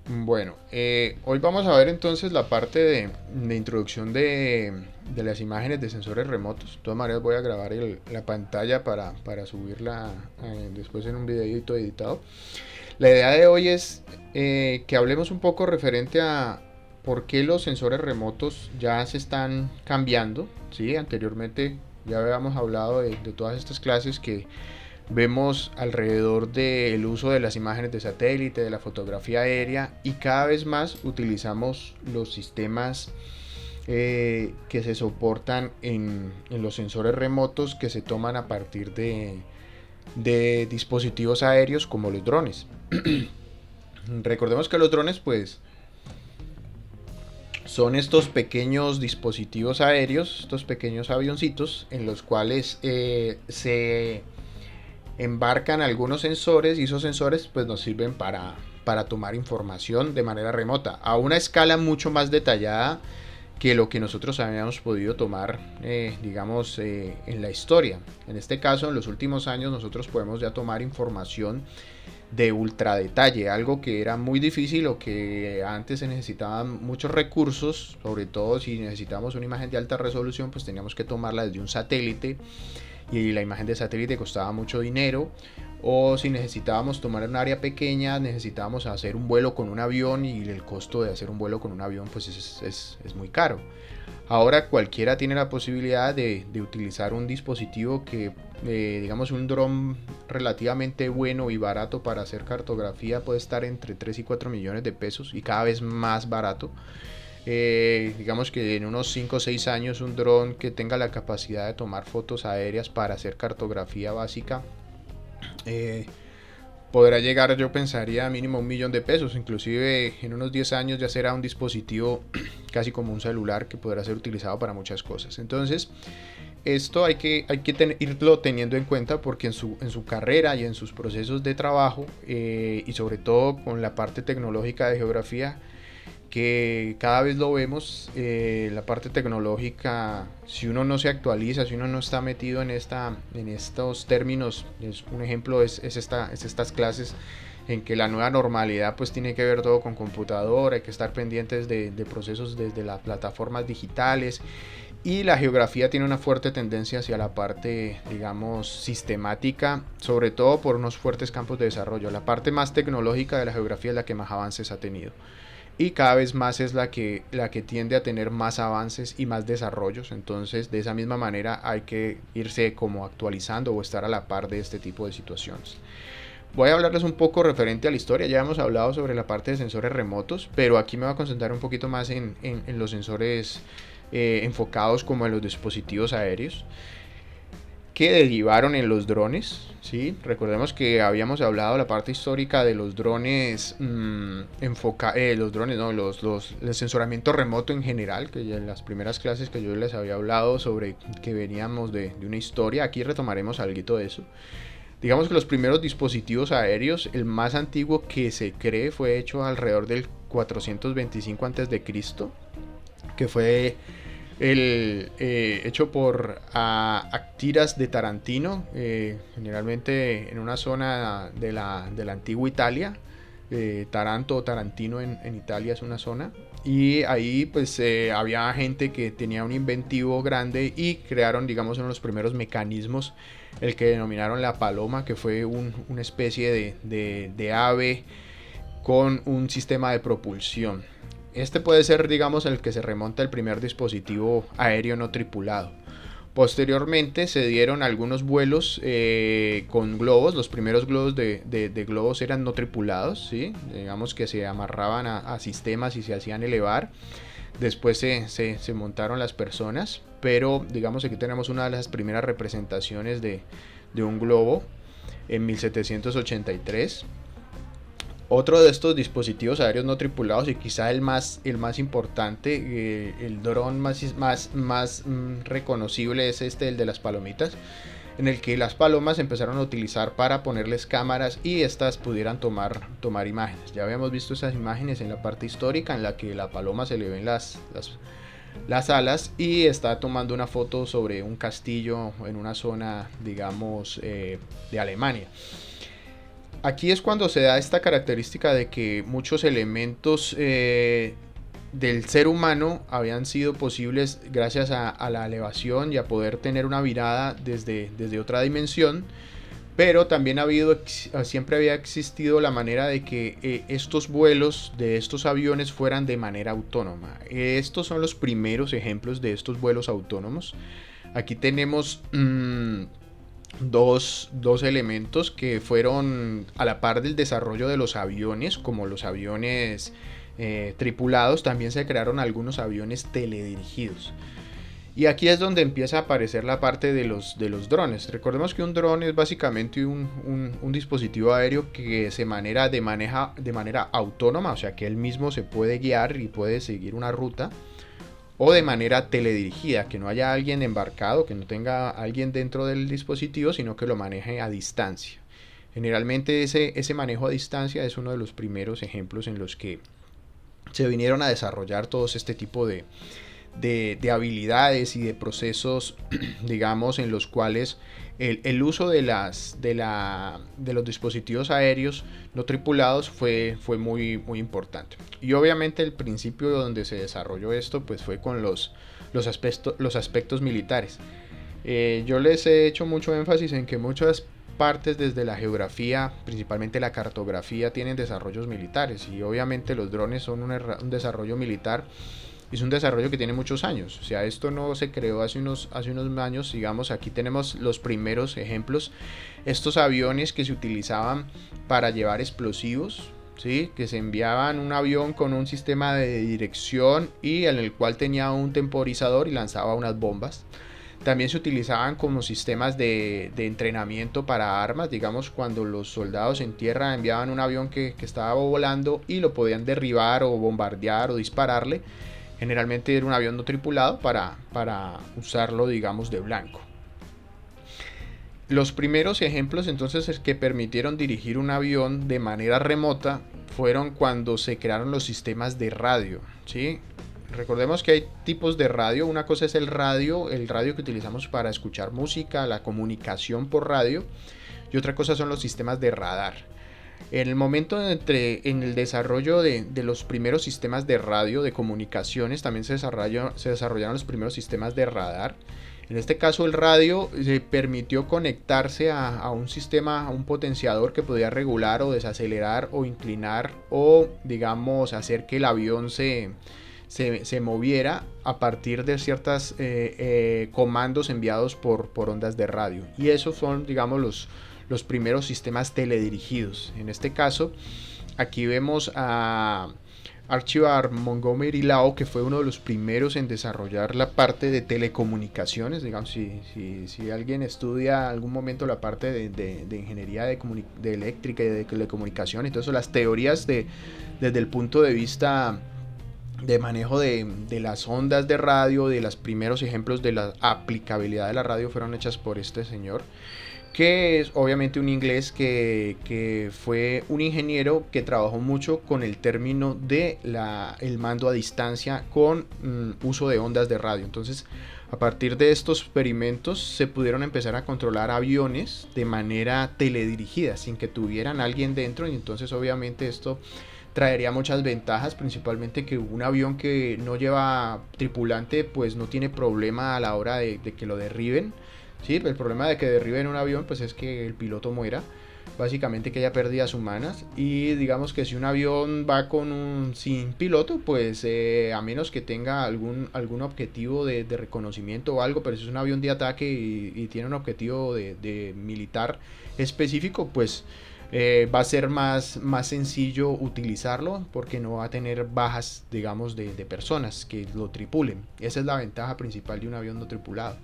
Bueno, hoy vamos a ver entonces la parte de introducción de las imágenes de sensores remotos. De todas maneras voy a grabar la pantalla para subirla después en un videito editado. La idea de hoy es que hablemos un poco referente a por qué los sensores remotos ya se están cambiando. ¿Sí? Anteriormente ya habíamos hablado de todas estas clases que vemos alrededor del uso de las imágenes de satélite, de la fotografía aérea, y cada vez más utilizamos los sistemas que se soportan en los sensores remotos que se toman a partir de dispositivos aéreos como los drones. Recordemos que los drones pues son estos pequeños dispositivos aéreos, estos pequeños avioncitos en los cuales se embarcan algunos sensores y esos sensores pues nos sirven para tomar información de manera remota a una escala mucho más detallada que lo que nosotros habíamos podido tomar digamos en la historia. En este caso, en los últimos años nosotros podemos ya tomar información de ultra detalle, algo que era muy difícil o que antes se necesitaban muchos recursos, sobre todo si necesitábamos una imagen de alta resolución, pues teníamos que tomarla desde un satélite y la imagen de satélite costaba mucho dinero, o si necesitábamos tomar un área pequeña necesitábamos hacer un vuelo con un avión y el costo de hacer un vuelo con un avión pues es muy caro. Ahora cualquiera tiene la posibilidad de utilizar un dispositivo que digamos un dron relativamente bueno y barato para hacer cartografía puede estar entre 3 y 4 millones de pesos y cada vez más barato. Digamos que en unos 5 o 6 años un dron que tenga la capacidad de tomar fotos aéreas para hacer cartografía básica eh, podrá llegar, yo pensaría, a mínimo 1 millón de pesos. Inclusive en unos 10 años ya será un dispositivo casi como un celular que podrá ser utilizado para muchas cosas. Entonces esto hay que irlo teniendo en cuenta porque en su carrera y en sus procesos de trabajo y sobre todo con la parte tecnológica de geografía que cada vez lo vemos, la parte tecnológica, si uno no se actualiza, si uno no está metido en estos términos, un ejemplo es estas clases en que la nueva normalidad pues tiene que ver todo con computador, hay que estar pendientes de procesos desde las plataformas digitales y la geografía tiene una fuerte tendencia hacia la parte, digamos, sistemática, sobre todo por unos fuertes campos de desarrollo. La parte más tecnológica de la geografía es la que más avances ha tenido y cada vez más es la que tiende a tener más avances y más desarrollos. Entonces de esa misma manera hay que irse como actualizando o estar a la par de este tipo de situaciones. Voy a hablarles un poco referente a la historia. Ya hemos hablado sobre la parte de sensores remotos, pero aquí me voy a concentrar un poquito más en los sensores enfocados como en los dispositivos aéreos que derivaron en los drones. ¿Sí? Recordemos que habíamos hablado de la parte histórica de los drones, los drones, no, el sensoramiento remoto en general, que ya en las primeras clases que yo les había hablado sobre que veníamos de una historia, aquí retomaremos algo de eso. Digamos que los primeros dispositivos aéreos, el más antiguo que se cree fue hecho alrededor del 425 a.C., que fue hecho por Actiras de Tarantino, generalmente en una zona de la antigua Italia. Taranto o Tarantino en Italia es una zona. Y ahí pues había gente que tenía un inventivo grande y crearon, digamos, uno de los primeros mecanismos, el que denominaron la paloma, que fue una especie de ave con un sistema de propulsión. Este puede ser, digamos, el que se remonta el primer dispositivo aéreo no tripulado. Posteriormente se dieron algunos vuelos con globos. Los primeros globos de globos eran no tripulados, ¿sí? Digamos que se amarraban a sistemas y se hacían elevar. Después se montaron las personas, pero digamos aquí tenemos una de las primeras representaciones de un globo en 1783. Otro de estos dispositivos aéreos no tripulados y quizá el más importante, el dron más reconocible es el de las palomitas, en el que las palomas empezaron a utilizar para ponerles cámaras y estas pudieran tomar imágenes. Ya habíamos visto esas imágenes en la parte histórica en la que la paloma se le ven las alas y está tomando una foto sobre un castillo en una zona, digamos, de Alemania. Aquí es cuando se da esta característica de que muchos elementos del ser humano habían sido posibles gracias a la elevación y a poder tener una mirada desde otra dimensión, pero también siempre había existido la manera de que estos vuelos de estos aviones fueran de manera autónoma. Estos son los primeros ejemplos de estos vuelos autónomos. Aquí tenemos dos elementos que fueron a la par del desarrollo de los aviones, como los aviones tripulados. También se crearon algunos aviones teledirigidos. Y aquí es donde empieza a aparecer la parte de los drones. Recordemos que un dron es básicamente un dispositivo aéreo que se maneja de manera autónoma, o sea que él mismo se puede guiar y puede seguir una ruta, o de manera teledirigida, que no haya alguien embarcado, que no tenga alguien dentro del dispositivo, sino que lo maneje a distancia. Generalmente ese manejo a distancia es uno de los primeros ejemplos en los que se vinieron a desarrollar todos este tipo de habilidades y de procesos, digamos, en los cuales el uso de los dispositivos aéreos no tripulados fue muy importante. Y obviamente el principio donde se desarrolló esto pues fue con los aspectos militares. Yo les he hecho mucho énfasis en que muchas partes desde la geografía, principalmente la cartografía, tienen desarrollos militares, y obviamente los drones son un desarrollo militar. Es un desarrollo que tiene muchos años, o sea, esto no se creó hace unos años. Digamos, aquí tenemos los primeros ejemplos, estos aviones que se utilizaban para llevar explosivos, ¿sí? Que se enviaban un avión con un sistema de dirección y en el cual tenía un temporizador y lanzaba unas bombas. También se utilizaban como sistemas de entrenamiento para armas, digamos, cuando los soldados en tierra enviaban un avión que estaba volando y lo podían derribar o bombardear o dispararle. Generalmente era un avión no tripulado para usarlo, digamos, de blanco. Los primeros ejemplos entonces que permitieron dirigir un avión de manera remota fueron cuando se crearon los sistemas de radio, ¿sí? Recordemos que hay tipos de radio. Una cosa es el radio que utilizamos para escuchar música, la comunicación por radio, y otra cosa son los sistemas de radar. En el momento en el desarrollo de los primeros sistemas de radio, de comunicaciones, también se desarrollaron los primeros sistemas de radar. En este caso el radio se permitió conectarse a un sistema, a un potenciador que podía regular o desacelerar o inclinar o, digamos, hacer que el avión se moviera a partir de ciertos comandos enviados por ondas de radio. Y esos son, digamos, los primeros sistemas teledirigidos. En este caso, aquí vemos a Archibald Montgomery Lao, que fue uno de los primeros en desarrollar la parte de telecomunicaciones. Digamos, si alguien estudia algún momento la parte de ingeniería de eléctrica y de telecomunicaciones, entonces las teorías desde el punto de vista de manejo de las ondas de radio, de los primeros ejemplos de la aplicabilidad de la radio fueron hechas por este señor, que es obviamente un inglés que fue un ingeniero que trabajó mucho con el término de el mando a distancia con uso de ondas de radio. Entonces, a partir de estos experimentos se pudieron empezar a controlar aviones de manera teledirigida, sin que tuvieran alguien dentro, y entonces obviamente esto traería muchas ventajas, principalmente que un avión que no lleva tripulante pues no tiene problema a la hora de que lo derriben. Sí, el problema de que derriben un avión pues es que el piloto muera, básicamente que haya pérdidas humanas. Y digamos que si un avión va sin piloto, pues a menos que tenga algún objetivo de reconocimiento o algo, pero si es un avión de ataque y tiene un objetivo de militar específico, pues va a ser más sencillo utilizarlo, porque no va a tener bajas, digamos, de personas que lo tripulen. Esa es la ventaja principal de un avión no tripulado.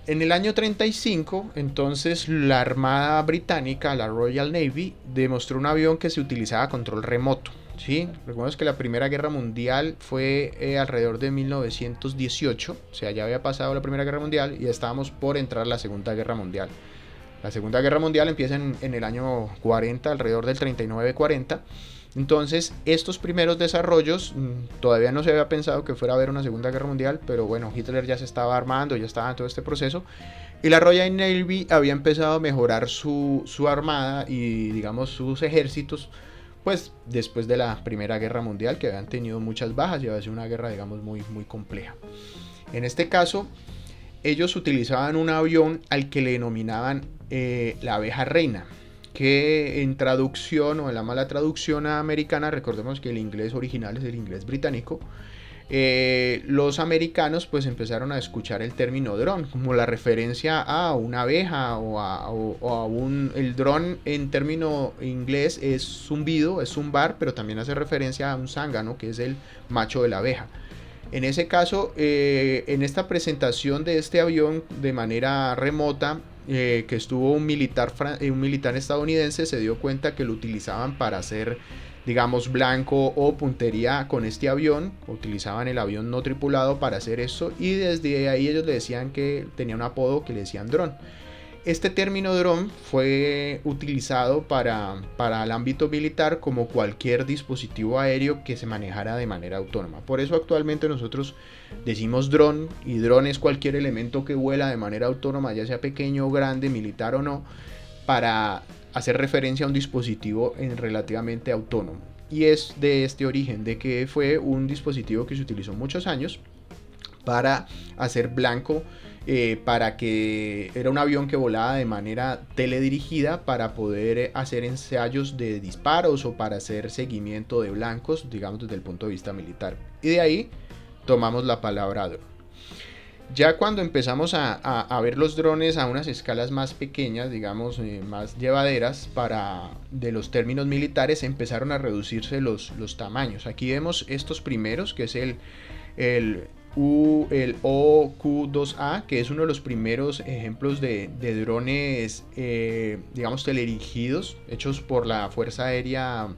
En el año 35, entonces, la Armada Británica, la Royal Navy, demostró un avión que se utilizaba a control remoto. ¿Sí? Recuerden que la Primera Guerra Mundial fue alrededor de 1918, o sea, ya había pasado la Primera Guerra Mundial y ya estábamos por entrar a la Segunda Guerra Mundial. La Segunda Guerra Mundial empieza en el año 40, alrededor del 39-40. Entonces, estos primeros desarrollos, todavía no se había pensado que fuera a haber una Segunda Guerra Mundial, pero bueno, Hitler ya se estaba armando, ya estaba en todo este proceso. Y la Royal Navy había empezado a mejorar su armada y digamos sus ejércitos, pues después de la Primera Guerra Mundial, que habían tenido muchas bajas y había sido una guerra digamos muy compleja. En este caso, ellos utilizaban un avión al que le denominaban la abeja reina, que en traducción o en la mala traducción americana, recordemos que el inglés original es el inglés británico, los americanos pues empezaron a escuchar el término dron como la referencia a una abeja el dron en término inglés es zumbido, es zumbar, pero también hace referencia a un zángano que es el macho de la abeja. En ese caso, en esta presentación de este avión de manera remota, que estuvo un militar estadounidense, se dio cuenta que lo utilizaban para hacer, digamos, blanco o puntería con este avión. Utilizaban el avión no tripulado para hacer eso y desde ahí ellos le decían que tenía un apodo que le decían dron. Este término dron fue utilizado para el ámbito militar como cualquier dispositivo aéreo que se manejara de manera autónoma. Por eso actualmente nosotros decimos dron, y dron es cualquier elemento que vuela de manera autónoma, ya sea pequeño o grande, militar o no, para hacer referencia a un dispositivo relativamente autónomo. Y es de este origen, de que fue un dispositivo que se utilizó muchos años para hacer blanco, para que era un avión que volaba de manera teledirigida para poder hacer ensayos de disparos o para hacer seguimiento de blancos, digamos desde el punto de vista militar. Y de ahí tomamos la palabra dron. Ya cuando empezamos a ver los drones a unas escalas más pequeñas, digamos, más llevaderas de los términos militares, empezaron a reducirse los tamaños. Aquí vemos estos primeros, que es el OQ-2A, que es uno de los primeros ejemplos de drones, digamos, teledirigidos, hechos por la Fuerza Aérea,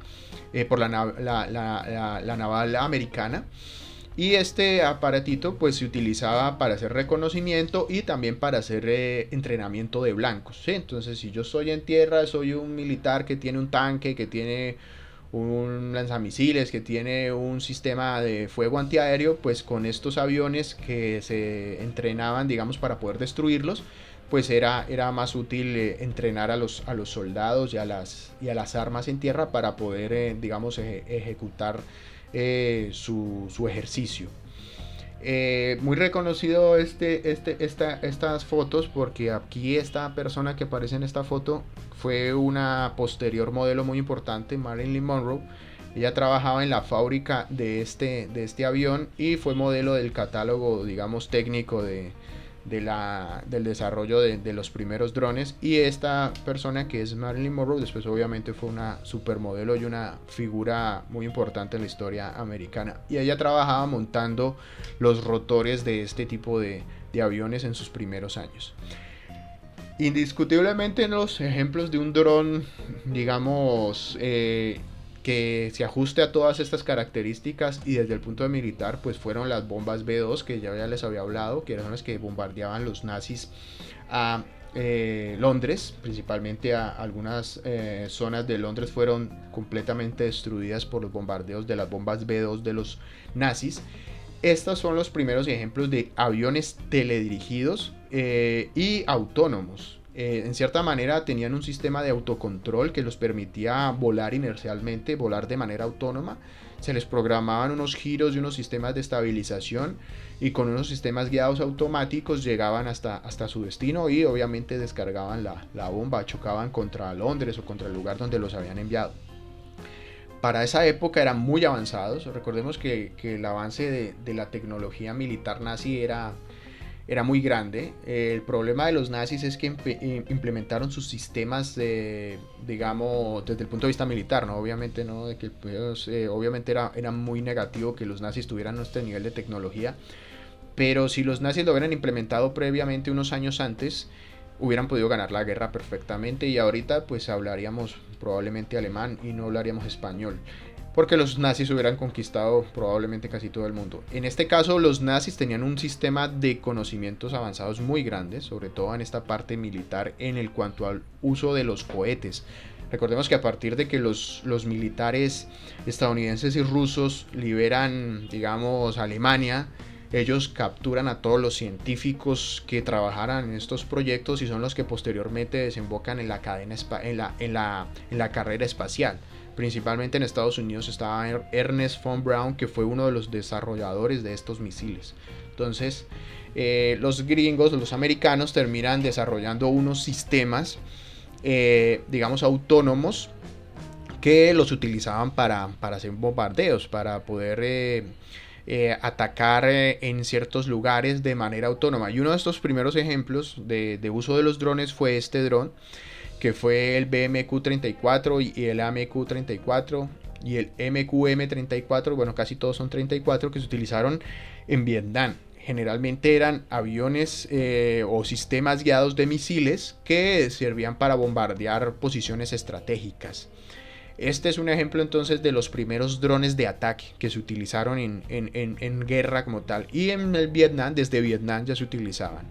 por la naval americana. Y este aparatito pues se utilizaba para hacer reconocimiento y también para hacer entrenamiento de blancos, ¿sí? Entonces, si yo estoy en tierra, soy un militar que tiene un tanque, que tiene un lanzamisiles, que tiene un sistema de fuego antiaéreo, pues con estos aviones que se entrenaban, digamos, para poder destruirlos, pues era más útil entrenar a los soldados y a las armas en tierra para poder, digamos, ejecutar su ejercicio. Muy reconocido estas fotos, porque aquí esta persona que aparece en esta foto fue una posterior modelo muy importante, Marilyn Monroe. Ella trabajaba en la fábrica de este avión y fue modelo del catálogo, digamos, técnico del desarrollo de los primeros drones. Y esta persona, que es Marilyn Monroe, después obviamente fue una supermodelo y una figura muy importante en la historia americana, y ella trabajaba montando los rotores de este tipo de aviones en sus primeros años. Indiscutiblemente, en los ejemplos de un dron, digamos, que se ajuste a todas estas características y desde el punto de militar, pues fueron las bombas B-2, que ya les había hablado, que eran las que bombardeaban los nazis a Londres, principalmente a algunas zonas de Londres fueron completamente destruidas por los bombardeos de las bombas B-2 de los nazis. Estos son los primeros ejemplos de aviones teledirigidos y autónomos. En cierta manera tenían un sistema de autocontrol que los permitía volar inercialmente, volar de manera autónoma. Se les programaban unos giros y unos sistemas de estabilización, y con unos sistemas guiados automáticos llegaban hasta su destino y obviamente descargaban la bomba, chocaban contra Londres o contra el lugar donde los habían enviado. Para esa época eran muy avanzados. Recordemos que el avance de la tecnología militar nazi era muy grande. El problema de los nazis es que implementaron sus sistemas, digamos, desde el punto de vista militar, ¿no? Obviamente, ¿no? De que, pues, obviamente era muy negativo que los nazis tuvieran este nivel de tecnología, pero si los nazis lo hubieran implementado previamente, unos años antes, hubieran podido ganar la guerra perfectamente, y ahorita pues hablaríamos probablemente alemán y no hablaríamos español, porque los nazis hubieran conquistado probablemente casi todo el mundo. En este caso, los nazis tenían un sistema de conocimientos avanzados muy grandes, sobre todo en esta parte militar, en el cuanto al uso de los cohetes. Recordemos que a partir de que los militares estadounidenses y rusos liberan, digamos, Alemania, ellos capturan a todos los científicos que trabajaran en estos proyectos y son los que posteriormente desembocan en la cadena en la carrera espacial. Principalmente en Estados Unidos estaba Ernest von Braun, que fue uno de los desarrolladores de estos misiles. Entonces los gringos, los americanos, terminan desarrollando unos sistemas digamos autónomos, que los utilizaban para hacer bombardeos, para poder atacar en ciertos lugares de manera autónoma. Y uno de estos primeros ejemplos de uso de los drones fue este dron, que fue el BMQ-34 y el AMQ-34 y el MQM-34, bueno, casi todos son 34, que se utilizaron en Vietnam. Generalmente eran aviones o sistemas guiados de misiles que servían para bombardear posiciones estratégicas. Este es un ejemplo entonces de los primeros drones de ataque que se utilizaron en guerra como tal. Y en el Vietnam, desde Vietnam ya se utilizaban.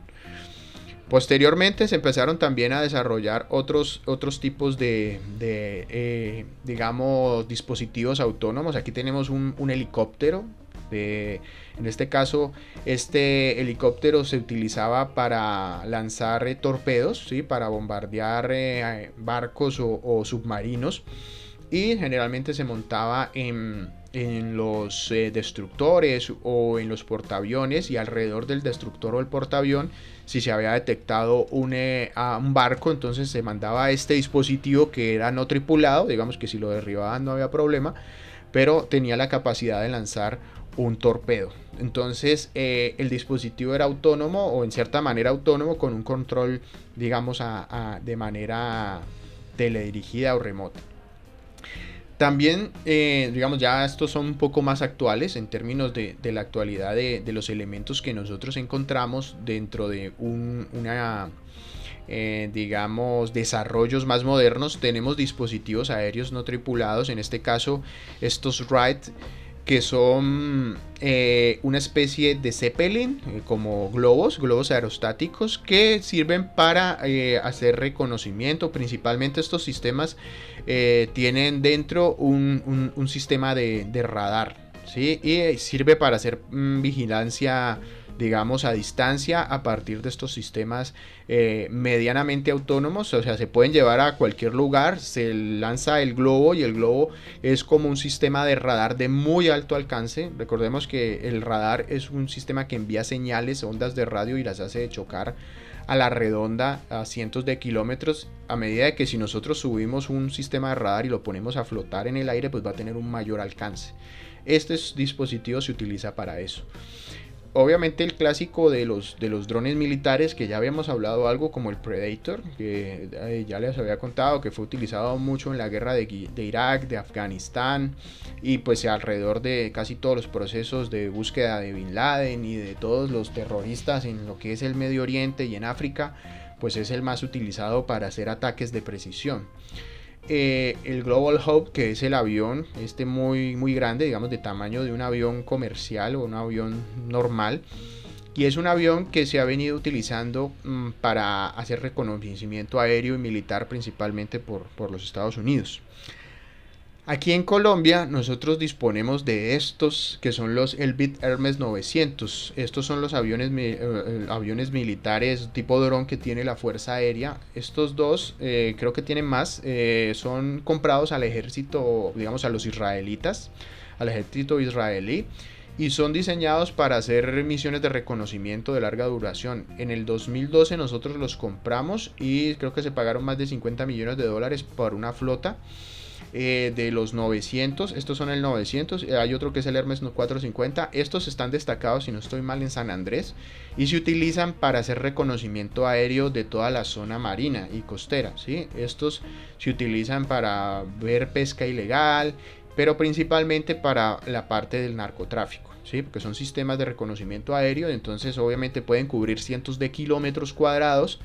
Posteriormente se empezaron también a desarrollar otros tipos de digamos, dispositivos autónomos. Aquí tenemos un helicóptero. En este caso, este helicóptero se utilizaba para lanzar torpedos, ¿sí? Para bombardear barcos o submarinos. Y generalmente se montaba en los destructores o en los portaaviones, y alrededor del destructor o el portaavión, si se había detectado un barco, entonces se mandaba este dispositivo que era no tripulado, digamos que si lo derribaban no había problema, pero tenía la capacidad de lanzar un torpedo. Entonces el dispositivo era autónomo, o en cierta manera autónomo, con un control, digamos, de manera teledirigida o remota. También, digamos, ya estos son un poco más actuales en términos de la actualidad de los elementos que nosotros encontramos dentro de digamos, desarrollos más modernos. Tenemos dispositivos aéreos no tripulados, en este caso estos RITE, que son una especie de Zeppelin, como globos aerostáticos, que sirven para hacer reconocimiento. Principalmente estos sistemas tienen dentro un sistema de radar, ¿sí? Y sirve para hacer vigilancia, digamos, a distancia, a partir de estos sistemas medianamente autónomos. O sea, se pueden llevar a cualquier lugar, se lanza el globo y el globo es como un sistema de radar de muy alto alcance. Recordemos que el radar es un sistema que envía señales, ondas de radio, y las hace chocar a la redonda a cientos de kilómetros, a medida de que si nosotros subimos un sistema de radar y lo ponemos a flotar en el aire, pues va a tener un mayor alcance. Este dispositivo se utiliza para eso. Obviamente el clásico de los drones militares, que ya habíamos hablado algo, como el Predator, que ya les había contado que fue utilizado mucho en la guerra de Irak, de Afganistán, y pues alrededor de casi todos los procesos de búsqueda de Bin Laden y de todos los terroristas en lo que es el Medio Oriente y en África, pues es el más utilizado para hacer ataques de precisión. El Global Hawk, que es el avión muy grande, digamos de tamaño de un avión comercial o un avión normal, y es un avión que se ha venido utilizando para hacer reconocimiento aéreo y militar, principalmente por los Estados Unidos. Aquí en Colombia nosotros disponemos de estos, que son los Elbit Hermes 900. Estos son los aviones militares tipo dron que tiene la Fuerza Aérea. Estos dos, creo que tienen más, son comprados al ejército, digamos, a los israelitas, al ejército israelí, y son diseñados para hacer misiones de reconocimiento de larga duración. En el 2012 nosotros los compramos y creo que se pagaron más de $50 millones por una flota de los 900. Estos son el 900, hay otro que es el Hermes 450. Estos están destacados, si no estoy mal, en San Andrés, y se utilizan para hacer reconocimiento aéreo de toda la zona marina y costera, ¿sí? Estos se utilizan para ver pesca ilegal, pero principalmente para la parte del narcotráfico, ¿sí? Porque son sistemas de reconocimiento aéreo, entonces obviamente pueden cubrir cientos de kilómetros cuadrados,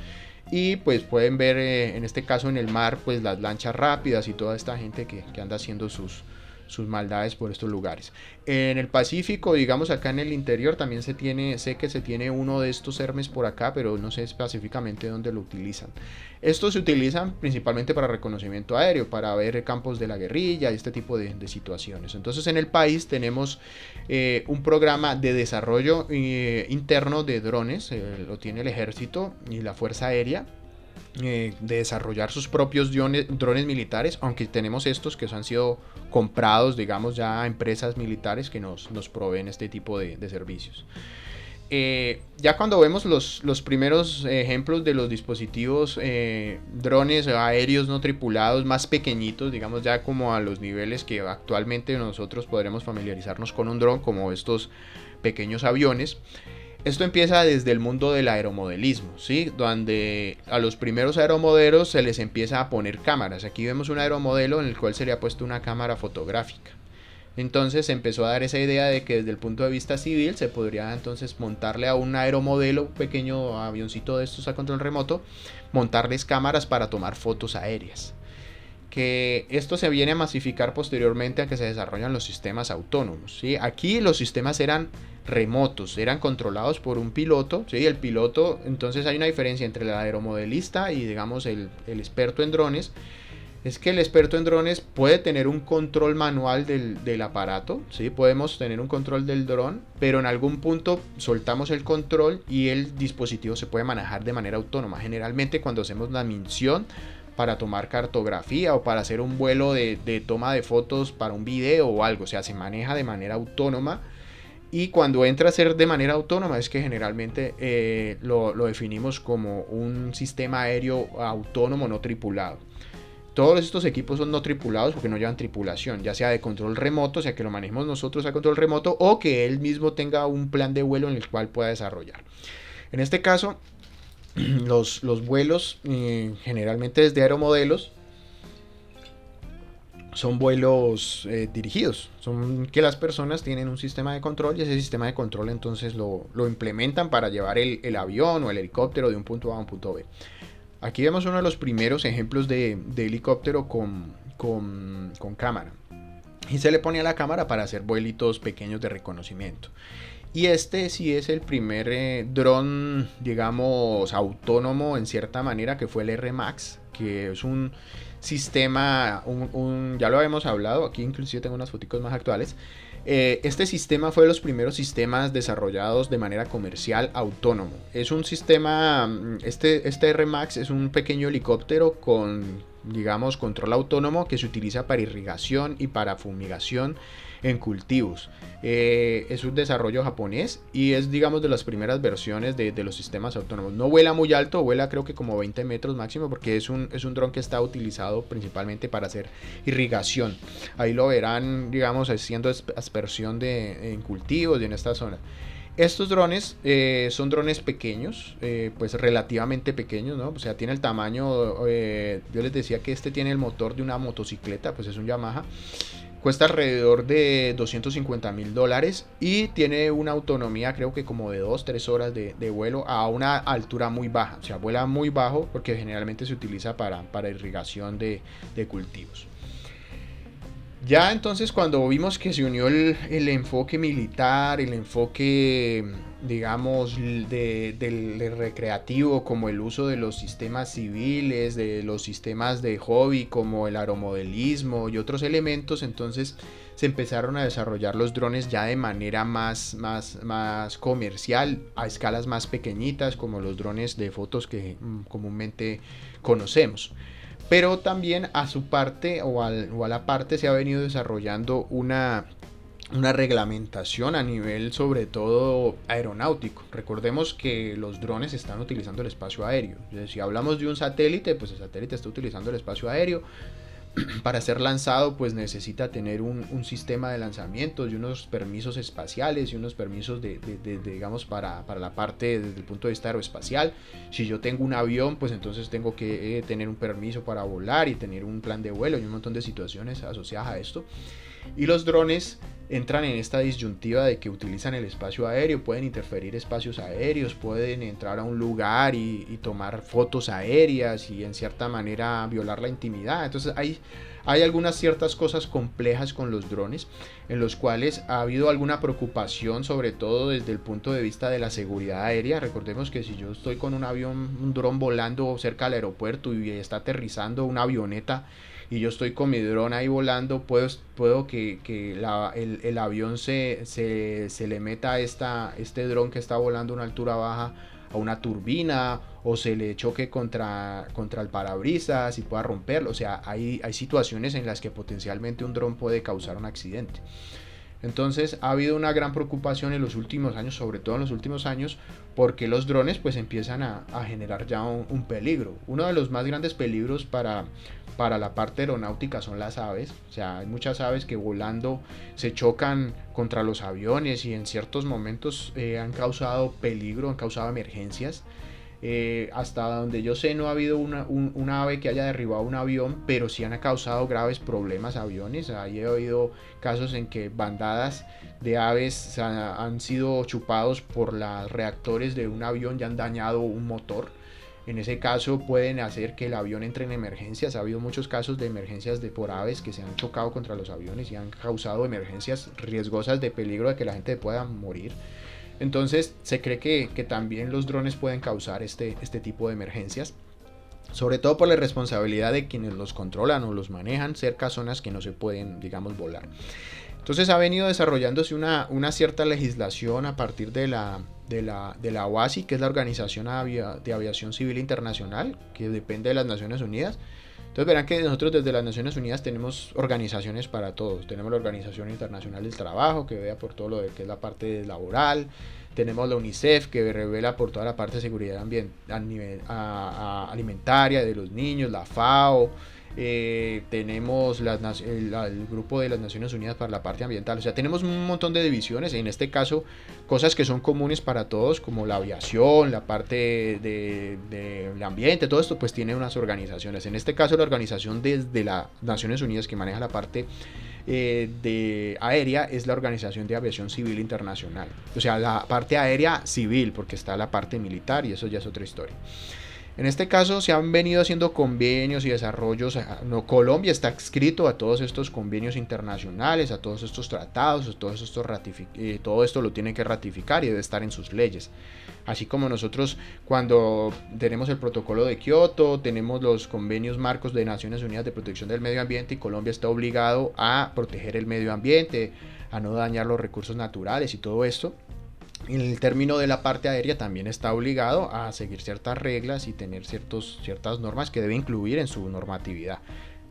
y pues pueden ver en este caso en el mar, pues las lanchas rápidas y toda esta gente que anda haciendo sus sus maldades por estos lugares. En el Pacífico, digamos acá en el interior, también sé que se tiene uno de estos Hermes por acá, pero no sé específicamente dónde lo utilizan. Estos se utilizan principalmente para reconocimiento aéreo, para ver campos de la guerrilla y este tipo de situaciones. Entonces en el país tenemos un programa de desarrollo interno de drones, lo tiene el ejército y la fuerza aérea, de desarrollar sus propios drones militares, aunque tenemos estos que han sido comprados, digamos, ya a empresas militares que nos proveen este tipo de servicios. Ya cuando vemos los primeros ejemplos de los dispositivos drones aéreos no tripulados más pequeñitos, digamos ya como a los niveles que actualmente nosotros podremos familiarizarnos con un dron, como estos pequeños aviones. Esto empieza desde el mundo del aeromodelismo, ¿sí? Donde a los primeros aeromodelos se les empieza a poner cámaras. Aquí vemos un aeromodelo en el cual se le ha puesto una cámara fotográfica. Entonces se empezó a dar esa idea de que desde el punto de vista civil se podría entonces montarle a un aeromodelo, un pequeño avioncito de estos a control remoto, montarles cámaras para tomar fotos aéreas. Que esto se viene a masificar posteriormente a que se desarrollan los sistemas autónomos, ¿sí? Aquí los sistemas eran remotos, eran controlados por un piloto, ¿sí? El piloto, entonces hay una diferencia entre el aeromodelista y digamos el experto en drones. Es que el experto en drones puede tener un control manual del aparato, ¿sí? Podemos tener un control del dron, pero en algún punto soltamos el control y el dispositivo se puede manejar de manera autónoma. Generalmente cuando hacemos la misión para tomar cartografía o para hacer un vuelo de toma de fotos para un video o algo, o sea, se maneja de manera autónoma. Y cuando entra a ser de manera autónoma es que generalmente lo definimos como un sistema aéreo autónomo no tripulado. Todos estos equipos son no tripulados porque no llevan tripulación, ya sea de control remoto, o sea que lo manejemos nosotros a control remoto, o que él mismo tenga un plan de vuelo en el cual pueda desarrollar. En este caso, los vuelos generalmente desde aeromodelos son vuelos dirigidos, son que las personas tienen un sistema de control y ese sistema de control entonces lo implementan para llevar el avión o el helicóptero de un punto A a un punto B. Aquí vemos uno de los primeros ejemplos de helicóptero con cámara. Y se le pone a la cámara para hacer vuelitos pequeños de reconocimiento. Y este sí es el primer dron, digamos, autónomo en cierta manera, que fue el R-Max, que es un sistema, ya lo habíamos hablado, aquí inclusive tengo unas fotos más actuales. Este sistema fue de los primeros sistemas desarrollados de manera comercial autónomo. Es un sistema, este R-Max es un pequeño helicóptero con, digamos, control autónomo que se utiliza para irrigación y para fumigación en cultivos. Es un desarrollo japonés y es, digamos, de las primeras versiones de los sistemas autónomos. No vuela muy alto, vuela creo que como 20 metros máximo, porque es un dron que está utilizado principalmente para hacer irrigación. Ahí lo verán, digamos, haciendo aspersión en cultivos y en esta zona. Estos drones son drones pequeños, pues relativamente pequeños, ¿no? O sea, tiene el tamaño, yo les decía que este tiene el motor de una motocicleta, pues es un Yamaha. Cuesta alrededor de $250,000 y tiene una autonomía creo que como de 2-3 horas de vuelo a una altura muy baja. O sea, vuela muy bajo porque generalmente se utiliza para irrigación de cultivos. Ya entonces cuando vimos que se unió el enfoque militar, el enfoque, digamos, del recreativo, como el uso de los sistemas civiles, de los sistemas de hobby, como el aeromodelismo y otros elementos, entonces se empezaron a desarrollar los drones ya de manera más comercial, a escalas más pequeñitas, como los drones de fotos que comúnmente conocemos. Pero también a su parte o a la parte se ha venido desarrollando una reglamentación a nivel sobre todo aeronáutico. Recordemos que los drones están utilizando el espacio aéreo. Si hablamos de un satélite, pues el satélite está utilizando el espacio aéreo. Para ser lanzado pues necesita tener un sistema de lanzamiento y unos permisos espaciales y unos permisos digamos para la parte desde el punto de vista aeroespacial. Si yo tengo un avión pues entonces tengo que tener un permiso para volar y tener un plan de vuelo y un montón de situaciones asociadas a esto. Y los drones entran en esta disyuntiva de que utilizan el espacio aéreo, pueden interferir espacios aéreos, pueden entrar a un lugar y tomar fotos aéreas y en cierta manera violar la intimidad. Entonces hay algunas ciertas cosas complejas con los drones en los cuales ha habido alguna preocupación, sobre todo desde el punto de vista de la seguridad aérea. Recordemos que si yo estoy con un avión, un dron volando cerca del aeropuerto y está aterrizando una avioneta y yo estoy con mi dron ahí volando, puedo que el avión se le meta a este dron que está volando a una altura baja a una turbina, o se le choque contra el parabrisas y pueda romperlo. O sea, hay situaciones en las que potencialmente un dron puede causar un accidente. Entonces ha habido una gran preocupación en los últimos años, sobre todo en los últimos años, porque los drones pues empiezan a generar ya un peligro. Uno de los más grandes peligros para la parte aeronáutica son las aves. O sea, hay muchas aves que volando se chocan contra los aviones y en ciertos momentos han causado peligro, han causado emergencias. Hasta donde yo sé no ha habido una ave que haya derribado un avión, pero sí han causado graves problemas a aviones. Ahí he oído casos en que bandadas de aves han sido chupados por los reactores de un avión y han dañado un motor. En ese caso pueden hacer que el avión entre en emergencias. Ha habido muchos casos de emergencias por aves que se han chocado contra los aviones y han causado emergencias riesgosas de peligro de que la gente pueda morir. Entonces se cree que también los drones pueden causar este tipo de emergencias, sobre todo por la responsabilidad de quienes los controlan o los manejan cerca a zonas que no se pueden, digamos, volar. Entonces ha venido desarrollándose una cierta legislación a partir de la OASI, que es la Organización de Aviación Civil Internacional, que depende de las Naciones Unidas. Entonces verán que nosotros desde las Naciones Unidas tenemos organizaciones para todos. Tenemos la Organización Internacional del Trabajo, que vea por todo lo que es la parte laboral. Tenemos la UNICEF, que revela por toda la parte de seguridad alimentaria de los niños, la FAO. Tenemos el grupo de las Naciones Unidas para la parte ambiental. O sea, tenemos un montón de divisiones, en este caso cosas que son comunes para todos, como la aviación, la parte del ambiente, todo esto pues tiene unas organizaciones. En este caso la organización desde las Naciones Unidas que maneja la parte de aérea es la Organización de Aviación Civil Internacional. O sea, la parte aérea civil, porque está la parte militar y eso ya es otra historia. En este caso se han venido haciendo convenios y desarrollos. Colombia está adscrito a todos estos convenios internacionales, a todos estos tratados, todo esto lo tiene que ratificar y debe estar en sus leyes. Así como nosotros cuando tenemos el protocolo de Kioto, tenemos los convenios marcos de Naciones Unidas de Protección del Medio Ambiente y Colombia está obligado a proteger el medio ambiente, a no dañar los recursos naturales y todo esto. En el término de la parte aérea también está obligado a seguir ciertas reglas y tener ciertas normas que debe incluir en su normatividad.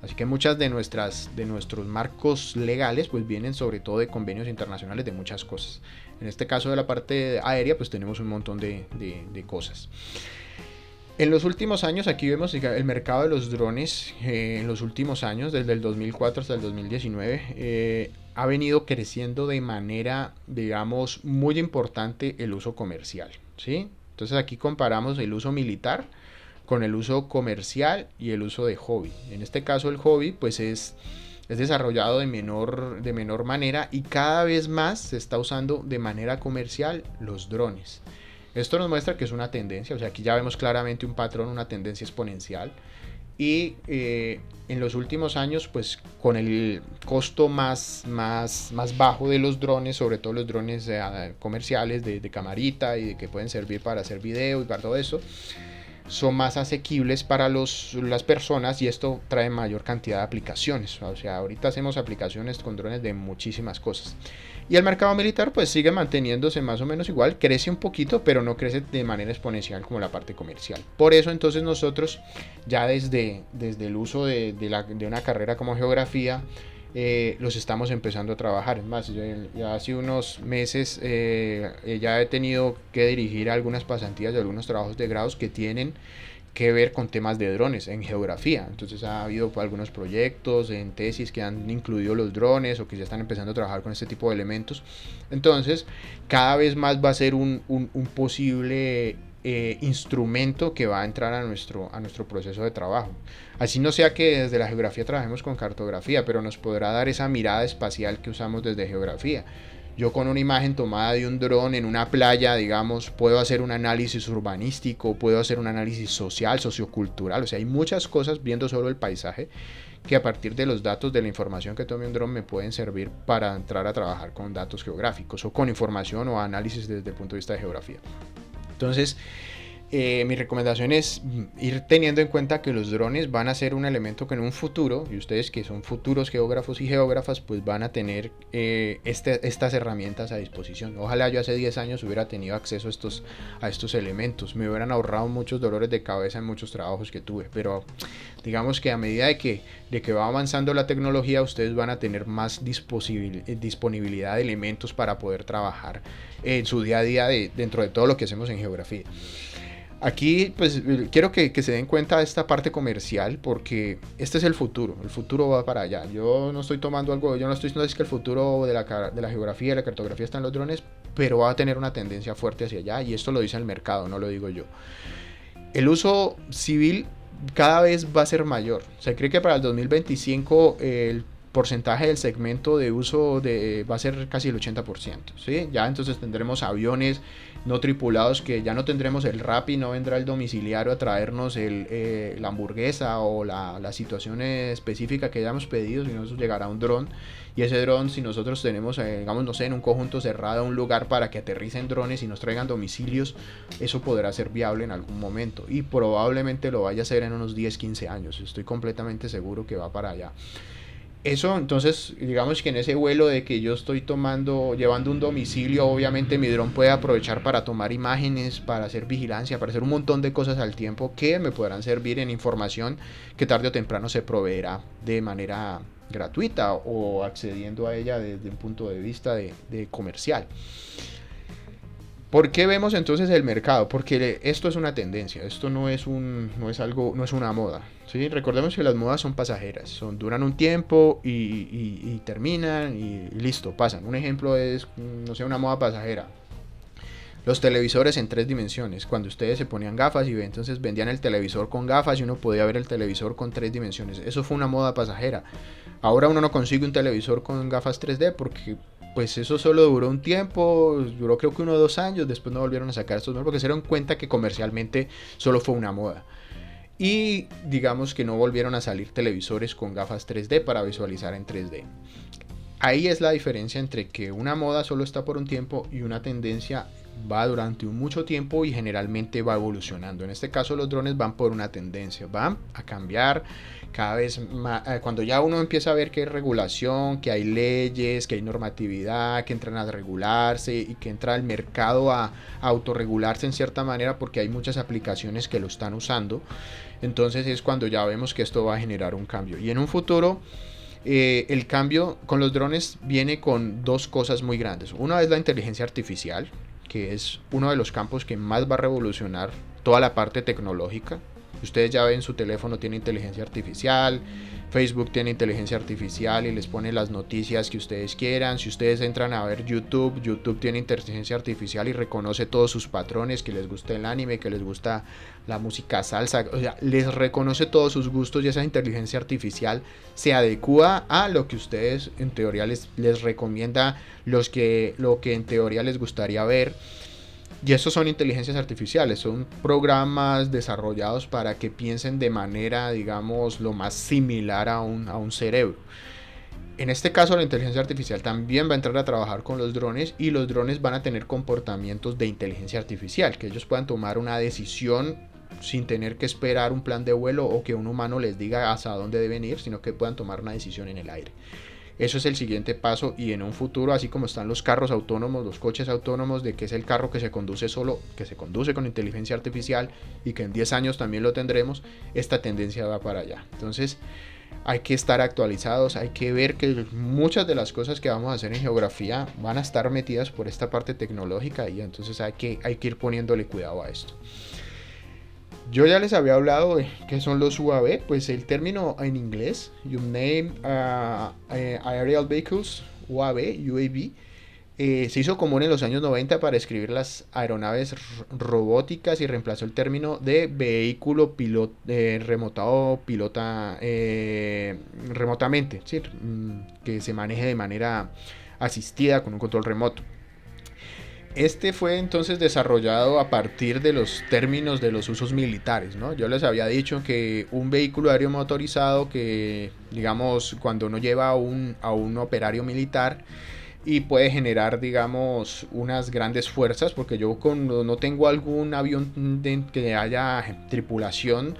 Así que muchas de nuestros marcos legales pues vienen sobre todo de convenios internacionales de muchas cosas. En este caso de la parte aérea pues tenemos un montón de cosas. En los últimos años, aquí vemos el mercado de los drones, en los últimos años, desde el 2004 hasta el 2019, ha venido creciendo de manera, digamos, muy importante el uso comercial, ¿sí? Entonces aquí comparamos el uso militar con el uso comercial y el uso de hobby. En este caso el hobby pues es desarrollado de menor manera y cada vez más se está usando de manera comercial los drones. Esto nos muestra que es una tendencia, o sea, aquí ya vemos claramente un patrón, una tendencia exponencial. Y en los últimos años, pues con el costo más bajo de los drones, sobre todo los drones comerciales de camarita y de que pueden servir para hacer video y para todo eso, son más asequibles para las personas y esto trae mayor cantidad de aplicaciones. O sea, ahorita hacemos aplicaciones con drones de muchísimas cosas. Y el mercado militar pues sigue manteniéndose más o menos igual, crece un poquito, pero no crece de manera exponencial como la parte comercial. Por eso entonces nosotros ya desde el uso de una carrera como geografía, los estamos empezando a trabajar. Es más, ya hace unos meses ya he tenido que dirigir algunas pasantías de algunos trabajos de grados que tienen que ver con temas de drones en geografía. Entonces ha habido algunos proyectos en tesis que han incluido los drones o que ya están empezando a trabajar con este tipo de elementos. Entonces cada vez más va a ser un posible instrumento que va a entrar a nuestro proceso de trabajo. Así no sea que desde la geografía trabajemos con cartografía, pero nos podrá dar esa mirada espacial que usamos desde geografía. Yo con una imagen tomada de un dron en una playa, digamos, puedo hacer un análisis urbanístico, puedo hacer un análisis social, sociocultural, o sea, hay muchas cosas viendo solo el paisaje que a partir de los datos de la información que tome un dron me pueden servir para entrar a trabajar con datos geográficos o con información o análisis desde el punto de vista de geografía. Entonces, mi recomendación es ir teniendo en cuenta que los drones van a ser un elemento que en un futuro, y ustedes que son futuros geógrafos y geógrafas, pues van a tener estas herramientas a disposición. Ojalá yo hace 10 años hubiera tenido acceso a estos elementos. Me hubieran ahorrado muchos dolores de cabeza en muchos trabajos que tuve. Pero digamos que a medida de que va avanzando la tecnología, ustedes van a tener más disponibilidad de elementos para poder trabajar en su día a día dentro de todo lo que hacemos en geografía. Aquí pues quiero que se den cuenta de esta parte comercial, porque este es el futuro va para allá. Yo no estoy tomando algo, yo no estoy diciendo que el futuro de la geografía y la cartografía está en los drones, pero va a tener una tendencia fuerte hacia allá, y esto lo dice el mercado, no lo digo yo. El uso civil cada vez va a ser mayor. Se cree que para el 2025 el porcentaje del segmento de uso va a ser casi el 80%, ¿sí? Ya entonces tendremos aviones no tripulados, que ya no tendremos el Rappi, no vendrá el domiciliario a traernos la hamburguesa o la situación específica que hayamos pedido, sino eso llegará un dron, y ese dron, si nosotros tenemos, digamos, no sé, en un conjunto cerrado un lugar para que aterricen drones y nos traigan domicilios, eso podrá ser viable en algún momento, y probablemente lo vaya a hacer en unos 10-15 años, estoy completamente seguro que va para allá. Eso, entonces, digamos que en ese vuelo de que yo estoy llevando un domicilio, obviamente mi dron puede aprovechar para tomar imágenes, para hacer vigilancia, para hacer un montón de cosas al tiempo que me podrán servir en información que tarde o temprano se proveerá de manera gratuita o accediendo a ella desde un punto de vista de comercial. ¿Por qué vemos entonces el mercado? Porque esto es una tendencia, esto no es una moda, ¿sí? Recordemos que las modas son pasajeras, duran un tiempo y terminan y listo, pasan. Un ejemplo es, no sé, una moda pasajera. Los televisores en 3 dimensiones. Cuando ustedes se ponían gafas y entonces vendían el televisor con gafas y uno podía ver el televisor con 3 dimensiones. Eso fue una moda pasajera. Ahora uno no consigue un televisor con gafas 3D porque pues eso solo duró un tiempo, duró creo que 1 o 2 años, después no volvieron a sacar estos nuevos porque se dieron cuenta que comercialmente solo fue una moda. Y digamos que no volvieron a salir televisores con gafas 3D para visualizar en 3D. Ahí es la diferencia entre que una moda solo está por un tiempo y una tendencia va durante mucho tiempo y generalmente va evolucionando. En este caso los drones van por una tendencia, van a cambiar cada vez más. Cuando ya uno empieza a ver que hay regulación, que hay leyes, que hay normatividad, que entran a regularse y que entra el mercado a autorregularse en cierta manera porque hay muchas aplicaciones que lo están usando, entonces es cuando ya vemos que esto va a generar un cambio. Y en un futuro el cambio con los drones viene con 2 cosas muy grandes. Una es la inteligencia artificial, que es uno de los campos que más va a revolucionar toda la parte tecnológica. Ustedes ya ven, su teléfono tiene inteligencia artificial, Facebook tiene inteligencia artificial y les pone las noticias que ustedes quieran. Si ustedes entran a ver YouTube, YouTube tiene inteligencia artificial y reconoce todos sus patrones, que les gusta el anime, que les gusta la música salsa, o sea, les reconoce todos sus gustos y esa inteligencia artificial se adecua a lo que ustedes en teoría les recomienda, lo que en teoría les gustaría ver. Y estos son inteligencias artificiales, son programas desarrollados para que piensen de manera, digamos, lo más similar a un cerebro. En este caso la inteligencia artificial también va a entrar a trabajar con los drones y los drones van a tener comportamientos de inteligencia artificial, que ellos puedan tomar una decisión sin tener que esperar un plan de vuelo o que un humano les diga hacia dónde deben ir, sino que puedan tomar una decisión en el aire. Eso es el siguiente paso, y en un futuro, así como están los carros autónomos, los coches autónomos, de que es el carro que se conduce solo, que se conduce con inteligencia artificial y que en 10 años también lo tendremos, esta tendencia va para allá. Entonces hay que estar actualizados, hay que ver que muchas de las cosas que vamos a hacer en geografía van a estar metidas por esta parte tecnológica y entonces hay que ir poniéndole cuidado a esto. Yo ya les había hablado de qué son los UAV, pues el término en inglés, Unmanned Aerial Vehicles, UAV, Se hizo común en los años 90 para describir las aeronaves robóticas y reemplazó el término de vehículo remotado remotamente, ¿sí? Que se maneje de manera asistida con un control remoto. Este fue entonces desarrollado a partir de los términos de los usos militares, ¿no? Yo les había dicho que un vehículo aéreo motorizado que, digamos, cuando uno lleva a un operario militar y puede generar, digamos, unas grandes fuerzas, porque yo cuando no tengo algún avión que haya tripulación,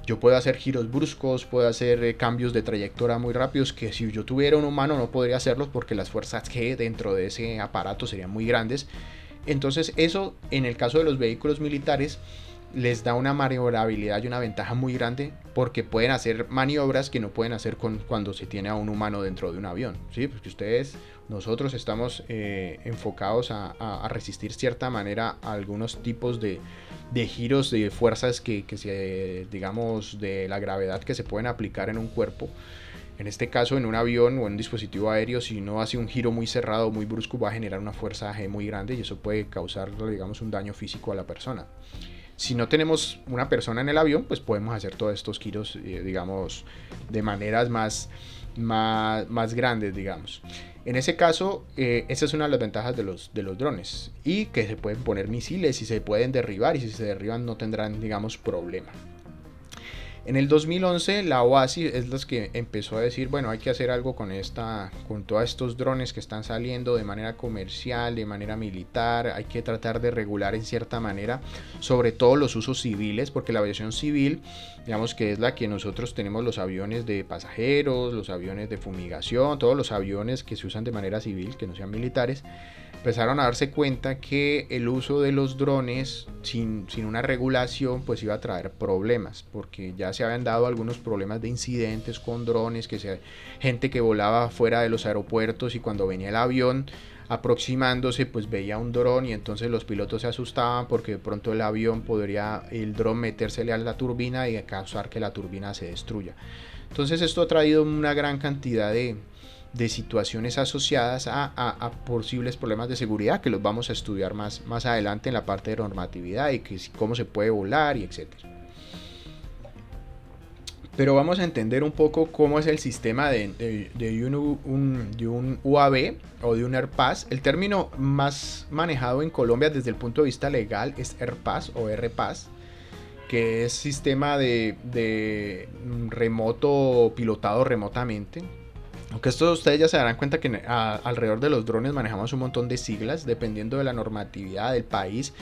yo puedo hacer giros bruscos, puedo hacer cambios de trayectoria muy rápidos, que si yo tuviera un humano no podría hacerlos porque las fuerzas G dentro de ese aparato serían muy grandes. Entonces eso, en el caso de los vehículos militares, les da una maniobrabilidad y una ventaja muy grande porque pueden hacer maniobras que no pueden hacer cuando se tiene a un humano dentro de un avión, ¿sí? Porque nosotros estamos enfocados a resistir cierta manera a algunos tipos de giros de fuerzas digamos, de la gravedad que se pueden aplicar en un cuerpo. En este caso, en un avión o en un dispositivo aéreo, si uno hace un giro muy cerrado o muy brusco, va a generar una fuerza G muy grande y eso puede causar, digamos, un daño físico a la persona. Si no tenemos una persona en el avión, pues podemos hacer todos estos giros, digamos, de maneras más grandes, digamos. En ese caso, esa es una de las ventajas de los drones. Y que se pueden poner misiles y se pueden derribar, y si se derriban no tendrán, digamos, problema. En el 2011 la OASI es la que empezó a decir, bueno, hay que hacer algo con todos estos drones que están saliendo de manera comercial, de manera militar, hay que tratar de regular en cierta manera, sobre todo los usos civiles, porque la aviación civil, digamos que es la que nosotros tenemos los aviones de pasajeros, los aviones de fumigación, todos los aviones que se usan de manera civil, que no sean militares, empezaron a darse cuenta que el uso de los drones sin una regulación pues iba a traer problemas, porque ya se habían dado algunos problemas de incidentes con drones, gente que volaba fuera de los aeropuertos y cuando venía el avión aproximándose pues veía un dron y entonces los pilotos se asustaban porque de pronto el dron metérsele a la turbina y causar que la turbina se destruya. Entonces esto ha traído una gran cantidad de situaciones asociadas a posibles problemas de seguridad que los vamos a estudiar más adelante en la parte de normatividad y cómo se puede volar y etcétera. Pero vamos a entender un poco cómo es el sistema de un UAV o de un AirPass. El término más manejado en Colombia desde el punto de vista legal es AirPass o RPass, que es sistema de remoto pilotado remotamente. Aunque esto ustedes ya se darán cuenta que alrededor de los drones manejamos un montón de siglas, dependiendo de la normatividad del país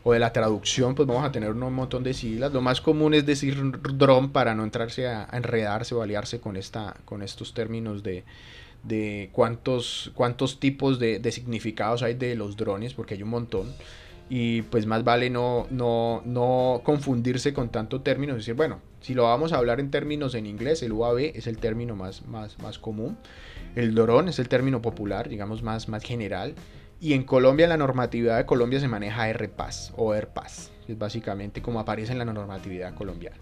o de la traducción, pues vamos a tener un montón de siglas. Lo más común es decir drone para no entrarse a enredarse o aliarse con estos términos de cuántos tipos de significados hay de los drones, porque hay un montón. Y pues más vale no confundirse con tanto término, es decir, bueno, si lo vamos a hablar en términos en inglés, el UAV es el término más común, el dron es el término popular, digamos más general, y en Colombia, en la normatividad de Colombia se maneja RPass o AirPass, es básicamente como aparece en la normatividad colombiana.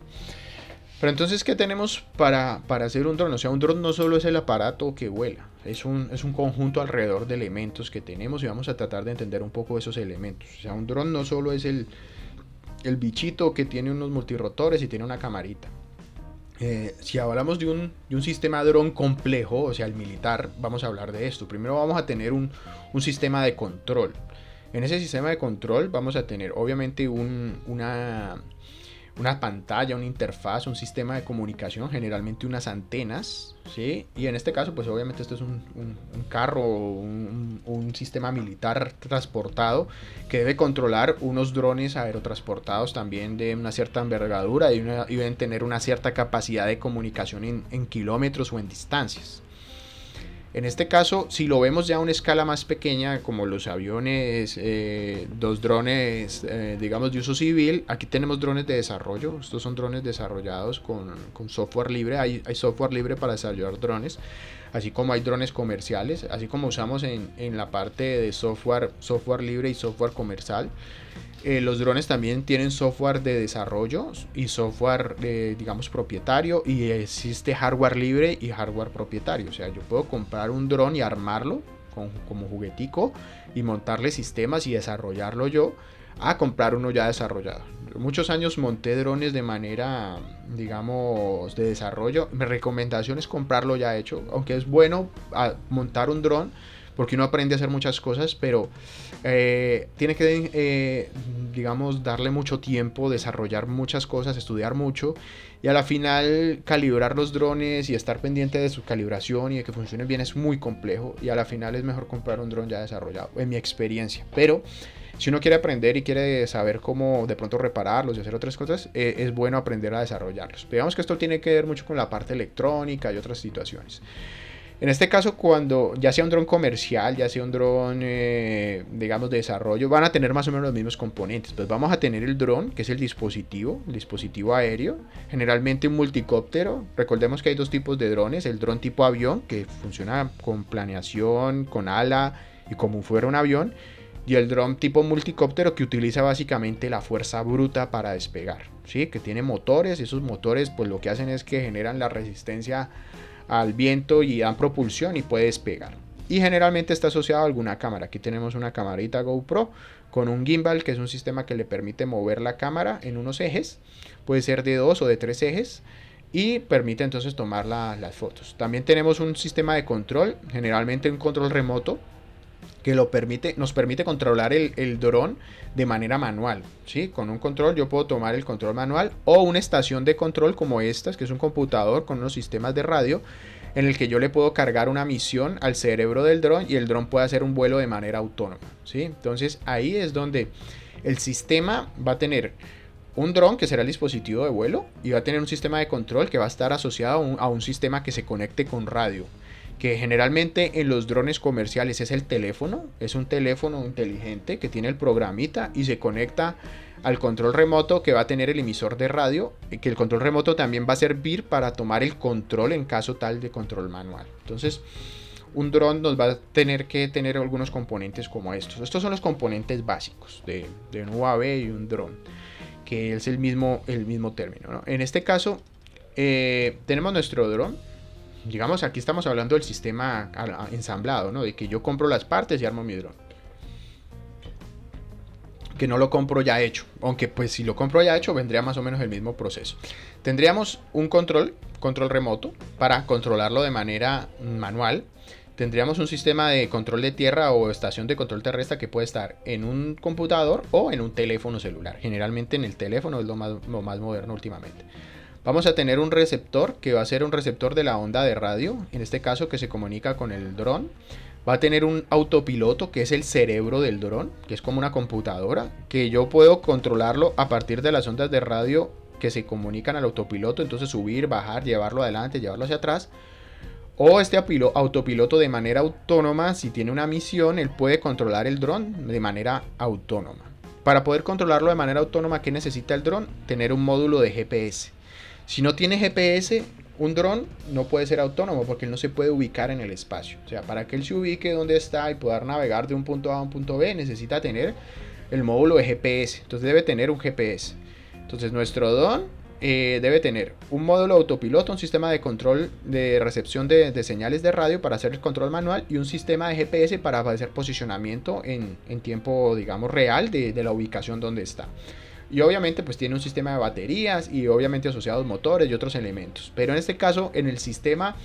Pero entonces, ¿qué tenemos para hacer un dron? O sea, un dron no solo es el aparato que vuela, es un conjunto alrededor de elementos que tenemos y vamos a tratar de entender un poco esos elementos. O sea, un dron no solo es el bichito que tiene unos multirotores y tiene una camarita. Si hablamos de un sistema dron complejo, o sea, el militar, vamos a hablar de esto. Primero vamos a tener un sistema de control. En ese sistema de control vamos a tener obviamente una pantalla, una interfaz, un sistema de comunicación, generalmente unas antenas, ¿sí? Y en este caso, pues obviamente esto es un carro, un sistema militar transportado que debe controlar unos drones aerotransportados también de una cierta envergadura y deben tener una cierta capacidad de comunicación en kilómetros o en distancias. En este caso, si lo vemos ya a una escala más pequeña, como los aviones, los drones, digamos, de uso civil, aquí tenemos drones de desarrollo. Estos son drones desarrollados con software libre. Hay software libre para desarrollar drones, así como hay drones comerciales, así como usamos en la parte de software libre y software comercial. Los drones también tienen software de desarrollo y software, digamos, propietario, y existe hardware libre y hardware propietario. O sea, yo puedo comprar un dron y armarlo como juguetico y montarle sistemas y desarrollarlo yo, a comprar uno ya desarrollado. Muchos años monté drones de manera, digamos, de desarrollo. Mi recomendación es comprarlo ya hecho, aunque es bueno montar un dron porque uno aprende a hacer muchas cosas, pero tiene que, digamos, darle mucho tiempo, desarrollar muchas cosas, estudiar mucho y a la final calibrar los drones y estar pendiente de su calibración y de que funcionen bien es muy complejo y a la final es mejor comprar un dron ya desarrollado, en mi experiencia. Pero si uno quiere aprender y quiere saber cómo de pronto repararlos y hacer otras cosas, es bueno aprender a desarrollarlos. Digamos que esto tiene que ver mucho con la parte electrónica y otras situaciones. En este caso, cuando ya sea un dron comercial, ya sea un dron, digamos, de desarrollo, van a tener más o menos los mismos componentes. Pues vamos a tener el dron, que es el dispositivo aéreo, generalmente un multicóptero. Recordemos que hay dos tipos de drones, el dron tipo avión, que funciona con planeación, con ala y como fuera un avión, y el dron tipo multicóptero, que utiliza básicamente la fuerza bruta para despegar, ¿sí? Que tiene motores, y esos motores pues lo que hacen es que generan la resistencia al viento y dan propulsión y puede despegar. Y generalmente está asociado a alguna cámara. Aquí tenemos una camarita GoPro con un gimbal, que es un sistema que le permite mover la cámara en unos ejes, puede ser de 2 o de 3 ejes, y permite entonces tomar las fotos. También tenemos un sistema de control, generalmente un control remoto, que nos permite controlar el dron de manera manual, ¿sí? Con un control yo puedo tomar el control manual, o una estación de control como estas, que es un computador con unos sistemas de radio en el que yo le puedo cargar una misión al cerebro del dron y el dron puede hacer un vuelo de manera autónoma, ¿sí? Entonces ahí es donde el sistema va a tener un dron, que será el dispositivo de vuelo, y va a tener un sistema de control que va a estar asociado a un sistema que se conecte con radio, que generalmente en los drones comerciales es el teléfono, es un teléfono inteligente que tiene el programita y se conecta al control remoto, que va a tener el emisor de radio, y que el control remoto también va a servir para tomar el control en caso tal de control manual. Entonces un dron nos va a tener que tener algunos componentes como estos. Estos son los componentes básicos de un UAV y un dron, que es el mismo término, ¿no? En este caso tenemos nuestro dron. Digamos, aquí estamos hablando del sistema ensamblado, ¿no? De que yo compro las partes y armo mi dron. Que no lo compro ya hecho. Aunque pues si lo compro ya hecho vendría más o menos el mismo proceso. Tendríamos un control remoto para controlarlo de manera manual. Tendríamos un sistema de control de tierra o estación de control terrestre que puede estar en un computador o en un teléfono celular. Generalmente en el teléfono es lo más moderno últimamente. Vamos a tener un receptor, que va a ser un receptor de la onda de radio, en este caso, que se comunica con el dron. Va a tener un autopiloto, que es el cerebro del dron, que es como una computadora, que yo puedo controlarlo a partir de las ondas de radio que se comunican al autopiloto. Entonces subir, bajar, llevarlo adelante, llevarlo hacia atrás. O este autopiloto de manera autónoma, si tiene una misión, él puede controlar el dron de manera autónoma. Para poder controlarlo de manera autónoma, ¿qué necesita el dron? Tener un módulo de GPS. Si no tiene GPS, un dron no puede ser autónomo porque él no se puede ubicar en el espacio. O sea, para que él se ubique donde está y poder navegar de un punto A a un punto B, necesita tener el módulo de GPS. Entonces debe tener un GPS. Entonces nuestro dron debe tener un módulo autopiloto, un sistema de control de recepción de señales de radio para hacer el control manual, y un sistema de GPS para hacer posicionamiento en tiempo, digamos, real de la ubicación donde está. Y obviamente pues tiene un sistema de baterías y obviamente asociados motores y otros elementos. Pero en este caso, en el sistema,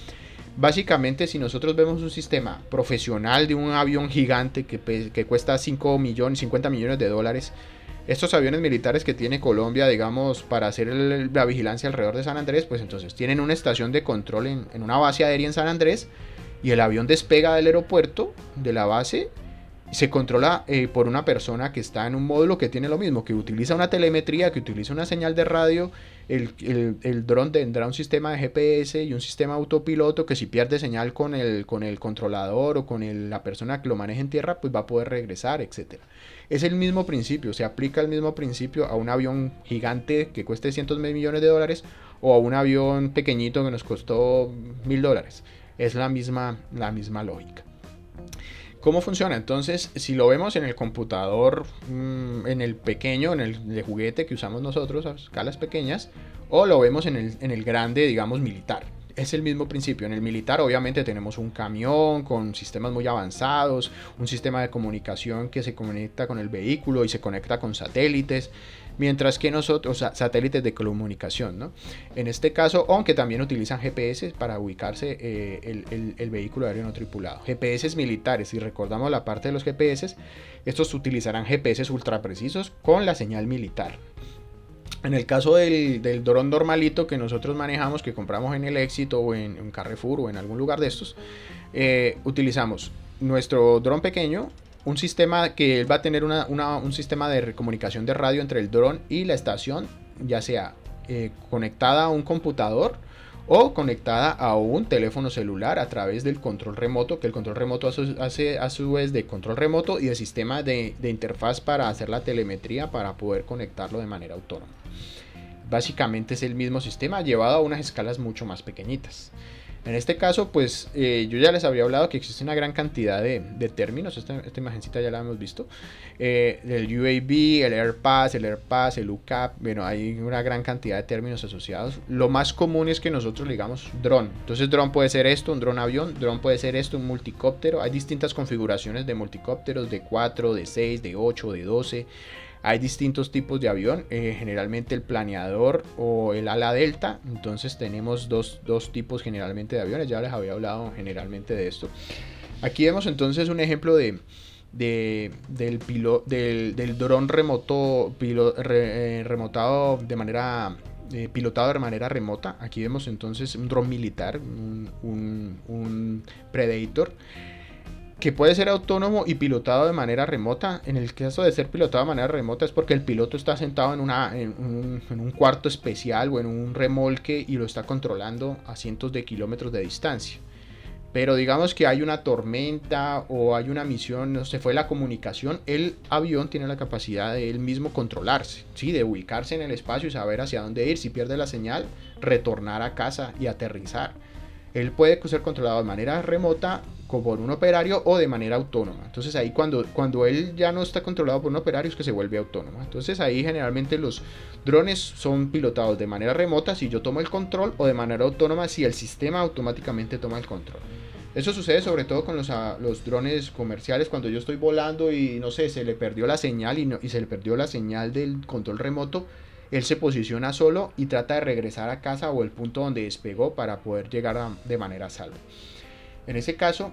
básicamente, si nosotros vemos un sistema profesional de un avión gigante que cuesta 50 millones de dólares, estos aviones militares que tiene Colombia, digamos, para hacer la vigilancia alrededor de San Andrés, pues entonces tienen una estación de control en una base aérea en San Andrés, y el avión despega del aeropuerto, de la base, se controla por una persona que está en un módulo que tiene lo mismo, que utiliza una telemetría, que utiliza una señal de radio. El dron tendrá un sistema de GPS y un sistema autopiloto, que si pierde señal con el controlador o con la persona que lo maneja en tierra, pues va a poder regresar, etcétera. Es el mismo principio, se aplica el mismo principio a un avión gigante que cueste cientos de millones de dólares, o a un avión pequeñito que nos costó $1,000. Es la misma lógica. ¿Cómo funciona? Entonces, si lo vemos en el computador, en el pequeño, en el de juguete que usamos nosotros a escalas pequeñas, o lo vemos en el grande, digamos, militar. es el mismo principio. En el militar obviamente tenemos un camión con sistemas muy avanzados, un sistema de comunicación que se conecta con el vehículo y se conecta con satélites, mientras que nosotros, o sea, satélites de comunicación, ¿no? En este caso, aunque también utilizan GPS para ubicarse el vehículo aéreo no tripulado. GPS militares, si recordamos la parte de los GPS, estos utilizarán GPS ultra precisos con la señal militar. En el caso del dron normalito que nosotros manejamos, que compramos en el Éxito o en Carrefour o en algún lugar de estos, utilizamos nuestro dron pequeño, un sistema que él va a tener un sistema de comunicación de radio entre el dron y la estación, ya sea conectada a un computador o conectada a un teléfono celular a través del control remoto, que el control remoto hace a su vez de control remoto y de sistema de interfaz para hacer la telemetría para poder conectarlo de manera autónoma. Básicamente es el mismo sistema llevado a unas escalas mucho más pequeñitas. En este caso, pues yo ya les había hablado que existe una gran cantidad de términos. Esta imagencita ya la hemos visto. El UAV, el AirPass, el UCAP. Bueno, hay una gran cantidad de términos asociados. Lo más común es que nosotros digamos dron. Entonces, dron puede ser esto, un dron avión. Dron puede ser esto, un multicóptero. Hay distintas configuraciones de multicópteros, de 4, de 6, de 8, de 12. Hay distintos tipos de avión, generalmente el planeador o el ala delta. Entonces tenemos dos tipos generalmente de aviones, ya les había hablado generalmente de esto. Aquí vemos entonces un ejemplo del dron remoto, remotado de manera pilotado de manera remota. Aquí vemos entonces un dron militar, un Predator, que puede ser autónomo y pilotado de manera remota. En el caso de ser pilotado de manera remota es porque el piloto está sentado en un cuarto especial o en un remolque y lo está controlando a cientos de kilómetros de distancia. Pero digamos que hay una tormenta o hay una misión, no se fue la comunicación, el avión tiene la capacidad de él mismo controlarse, ¿sí? De ubicarse en el espacio y saber hacia dónde ir. Si pierde la señal, retornar a casa y aterrizar. Él puede ser controlado de manera remota por un operario o de manera autónoma. Entonces ahí cuando él ya no está controlado por un operario es que se vuelve autónomo. Entonces ahí generalmente los drones son pilotados de manera remota si yo tomo el control, o de manera autónoma si el sistema automáticamente toma el control. Eso sucede sobre todo con los drones comerciales, cuando yo estoy volando y no sé, se le perdió la señal y se le perdió la señal del control remoto. Él se posiciona solo y trata de regresar a casa o el punto donde despegó para poder llegar de manera salva. En ese caso,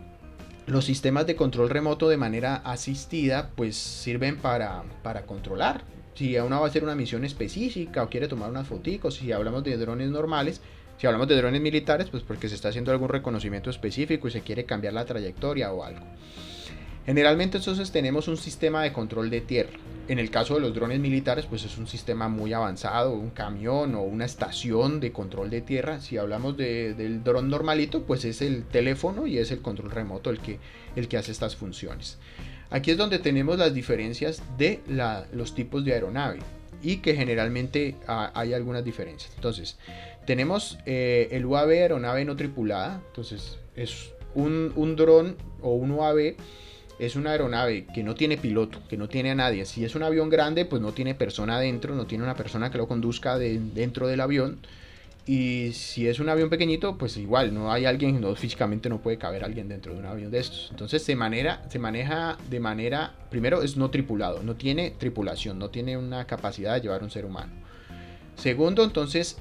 los sistemas de control remoto de manera asistida pues sirven para controlar. Si uno va a hacer una misión específica o quiere tomar unas fotos, si hablamos de drones normales, si hablamos de drones militares, pues porque se está haciendo algún reconocimiento específico y se quiere cambiar la trayectoria o algo. Generalmente entonces tenemos un sistema de control de tierra. En el caso de los drones militares, pues es un sistema muy avanzado, un camión o una estación de control de tierra. Si hablamos del dron normalito, pues es el teléfono y es el control remoto el que hace estas funciones. Aquí es donde tenemos las diferencias de los tipos de aeronave y que generalmente hay algunas diferencias. Entonces, tenemos el UAV, aeronave no tripulada. Entonces, es un dron o un UAV. Es una aeronave que no tiene piloto, que no tiene a nadie. Si es un avión grande, pues no tiene persona dentro, no tiene una persona que lo conduzca dentro del avión. Y si es un avión pequeñito, pues igual, no hay alguien, físicamente no puede caber alguien dentro de un avión de estos. Entonces se maneja de manera, primero es no tripulado, no tiene tripulación, no tiene una capacidad de llevar un ser humano. Segundo, entonces,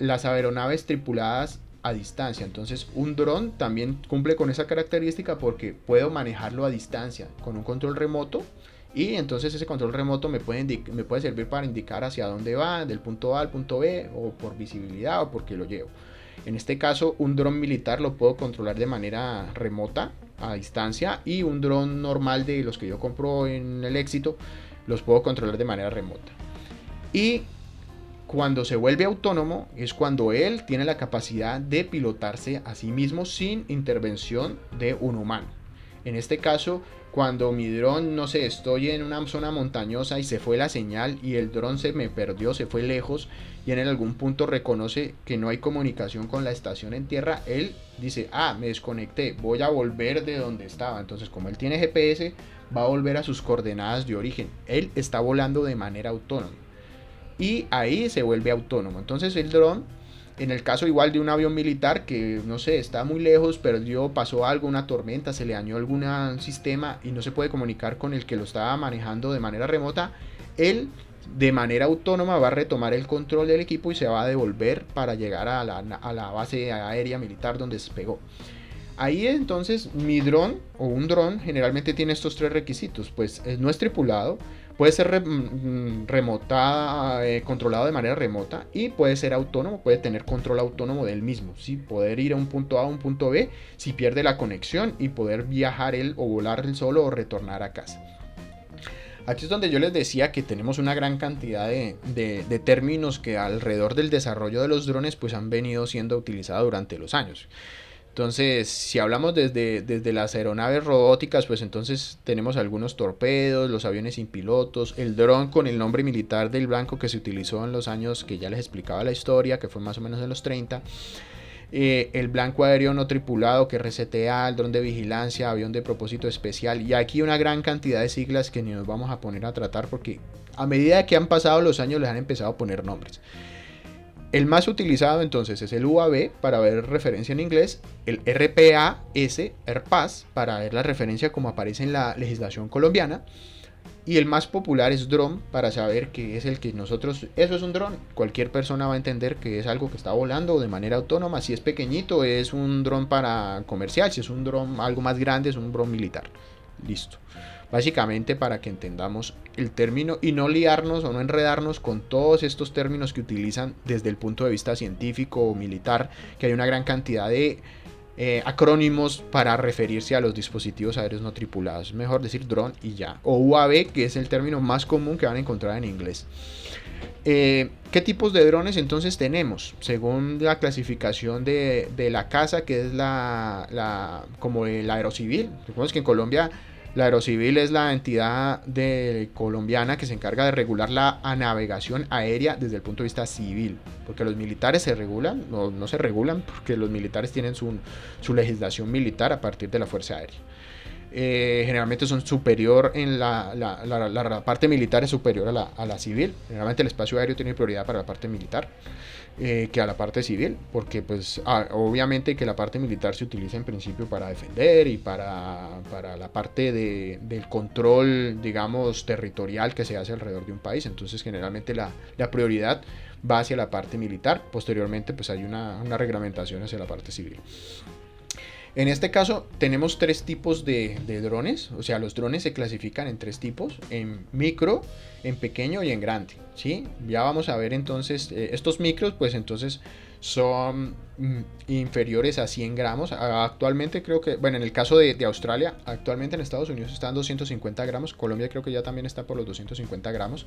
las aeronaves tripuladas a distancia. Entonces un dron también cumple con esa característica porque puedo manejarlo a distancia con un control remoto, y entonces ese control remoto me puede servir para indicar hacia dónde va, del punto A al punto B, o por visibilidad o porque lo llevo. En este caso un dron militar lo puedo controlar de manera remota a distancia, y un dron normal de los que yo compro en el Éxito los puedo controlar de manera remota. Y cuando se vuelve autónomo es cuando él tiene la capacidad de pilotarse a sí mismo sin intervención de un humano. En este caso, cuando mi dron, no sé, estoy en una zona montañosa y se fue la señal y el dron se me perdió, se fue lejos, y en algún punto reconoce que no hay comunicación con la estación en tierra, él dice, me desconecté, voy a volver de donde estaba. Entonces, como él tiene GPS, va a volver a sus coordenadas de origen. Él está volando de manera autónoma y ahí se vuelve autónomo. Entonces el dron En el caso igual de un avión militar que, no sé, está muy lejos, perdió, pasó algo, una tormenta, se le dañó algún sistema y no se puede comunicar con el que lo estaba manejando de manera remota, él de manera autónoma va a retomar el control del equipo y se va a devolver para llegar a la base aérea militar donde despegó. Ahí entonces mi dron o un dron generalmente tiene estos tres requisitos, pues no es tripulado, puede ser controlado de manera remota y puede ser autónomo, puede tener control autónomo del mismo, ¿sí? Poder ir a un punto A o un punto B si pierde la conexión y poder viajar él o volar él solo o retornar a casa. Aquí es donde yo les decía que tenemos una gran cantidad de términos que alrededor del desarrollo de los drones pues han venido siendo utilizados durante los años. Entonces, si hablamos desde las aeronaves robóticas, pues entonces tenemos algunos torpedos, los aviones sin pilotos, el dron con el nombre militar del blanco que se utilizó en los años que ya les explicaba la historia, que fue más o menos en los 30. El blanco aéreo no tripulado, que es RCTA, el dron de vigilancia, avión de propósito especial, y aquí una gran cantidad de siglas que ni nos vamos a poner a tratar porque a medida que han pasado los años les han empezado a poner nombres. El más utilizado entonces es el UAV para ver referencia en inglés, el RPAS, AirPass, para ver la referencia como aparece en la legislación colombiana, y el más popular es drone para saber que es el que nosotros, eso es un dron, cualquier persona va a entender que es algo que está volando de manera autónoma, si es pequeñito es un dron para comercial, si es un dron algo más grande es un dron militar, listo. Básicamente para que entendamos el término y no liarnos o no enredarnos con todos estos términos que utilizan desde el punto de vista científico o militar, que hay una gran cantidad de acrónimos para referirse a los dispositivos aéreos no tripulados. Es mejor decir drone y ya. O UAV, que es el término más común que van a encontrar en inglés. ¿Qué tipos de drones entonces tenemos? Según la clasificación de la CASA, que es como el aerocivil. Recuerden que en Colombia la Aerocivil es la entidad colombiana que se encarga de regular la navegación aérea desde el punto de vista civil, porque los militares se regulan, no se regulan, porque los militares tienen su legislación militar a partir de la Fuerza Aérea. Generalmente son superior en la parte militar es superior a la civil. Generalmente el espacio aéreo tiene prioridad para la parte militar que a la parte civil, porque pues obviamente que la parte militar se utiliza en principio para defender y para la parte del control, digamos, territorial que se hace alrededor de un país. Entonces generalmente la prioridad va hacia la parte militar. Posteriormente pues hay una reglamentación hacia la parte civil. En este caso tenemos tres tipos de drones, o sea, los drones se clasifican en tres tipos, en micro, en pequeño y en grande, ¿sí? Ya vamos a ver entonces, estos micros pues entonces son inferiores a 100 gramos, actualmente creo que, bueno, en el caso de Australia, actualmente en Estados Unidos están 250 gramos, Colombia creo que ya también está por los 250 gramos.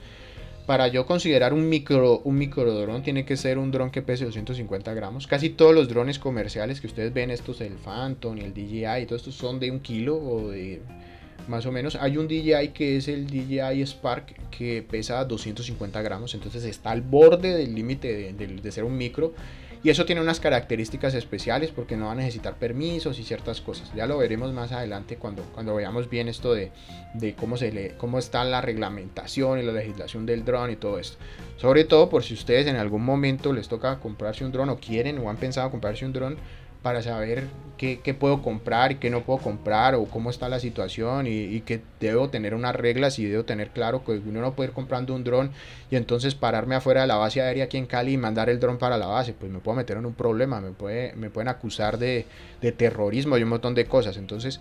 Para yo considerar un micro dron tiene que ser un dron que pese 250 gramos. Casi todos los drones comerciales que ustedes ven, estos el Phantom y el DJI, todos estos son de 1 kilo o de más o menos. Hay un DJI que es el DJI Spark que pesa 250 gramos, entonces está al borde del límite de ser un micro. Y eso tiene unas características especiales porque no va a necesitar permisos y ciertas cosas. Ya lo veremos más adelante cuando veamos bien esto de cómo está la reglamentación y la legislación del dron y todo esto. Sobre todo por si ustedes en algún momento les toca comprarse un dron o quieren o han pensado comprarse un dron, para saber qué puedo comprar y qué no puedo comprar o cómo está la situación y que debo tener unas reglas y debo tener claro que uno no puede ir comprando un dron y entonces pararme afuera de la base aérea aquí en Cali y mandar el dron para la base, pues me puedo meter en un problema, me pueden acusar de terrorismo y un montón de cosas. Entonces,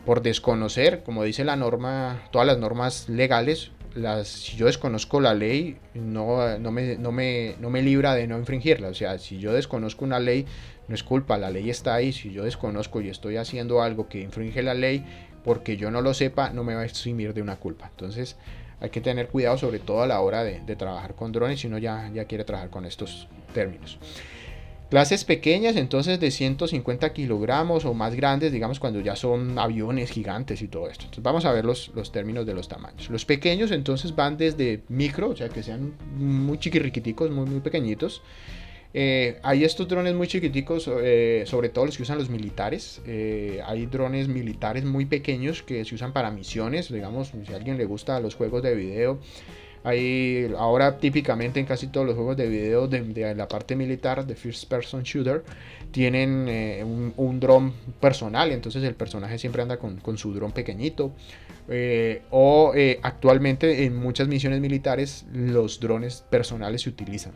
por desconocer, como dice la norma, todas las normas legales, si yo desconozco la ley, no me libra de no infringirla. O sea, si yo desconozco una ley, no es culpa, la ley está ahí. Si yo desconozco y estoy haciendo algo que infringe la ley, porque yo no lo sepa, no me va a eximir de una culpa. Entonces hay que tener cuidado, sobre todo a la hora de trabajar con drones, si uno ya quiere trabajar con estos términos. Clases pequeñas, entonces de 150 kilogramos o más grandes, digamos cuando ya son aviones gigantes y todo esto. Entonces vamos a ver los términos de los tamaños. Los pequeños entonces van desde micro, o sea que sean muy chiquirriquiticos, muy pequeñitos. Hay estos drones muy chiquiticos, sobre todo los que usan los militares. Hay drones militares muy pequeños que se usan para misiones, digamos, si a alguien le gusta los juegos de video. Ahora típicamente en casi todos los juegos de video de la parte militar, de First Person Shooter, tienen un dron personal, entonces el personaje siempre anda con su dron pequeñito. Actualmente en muchas misiones militares los drones personales se utilizan.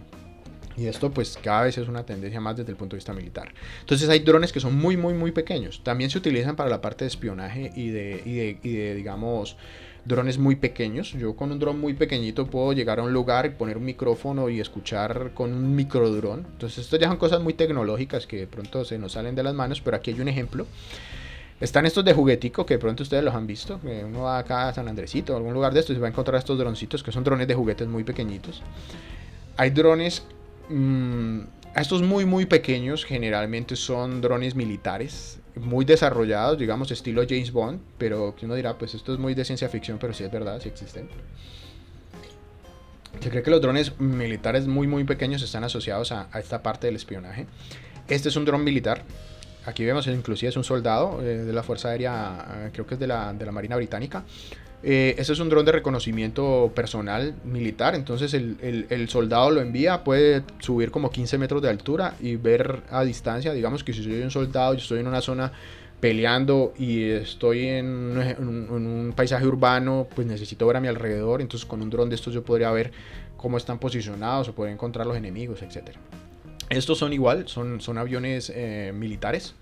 Y esto pues cada vez es una tendencia más desde el punto de vista militar. Entonces hay drones que son muy pequeños. También se utilizan para la parte de espionaje y de digamos, drones muy pequeños. Yo con un dron muy pequeñito puedo llegar a un lugar y poner un micrófono y escuchar con un microdrón. Entonces esto ya son cosas muy tecnológicas que de pronto se nos salen de las manos, pero aquí hay un ejemplo. Están estos de juguetico que de pronto ustedes los han visto. Uno va acá a San Andresito o algún lugar de estos y se va a encontrar estos droncitos que son drones de juguetes muy pequeñitos. Hay drones, estos muy pequeños, generalmente son drones militares, muy desarrollados, digamos estilo James Bond, pero que uno dirá, pues esto es muy de ciencia ficción, pero sí es verdad, sí existen. Se cree que los drones militares muy pequeños están asociados a esta parte del espionaje. Este es un dron militar. Aquí vemos, inclusive es un soldado de la Fuerza Aérea, creo que es de la Marina Británica. Este es un dron de reconocimiento personal militar, entonces el soldado lo envía, puede subir como 15 metros de altura y ver a distancia, digamos que si soy un soldado, yo estoy en una zona peleando y estoy en un paisaje urbano, pues necesito ver a mi alrededor, entonces con un dron de estos yo podría ver cómo están posicionados o poder encontrar los enemigos, etcétera. Estos son igual, son aviones militares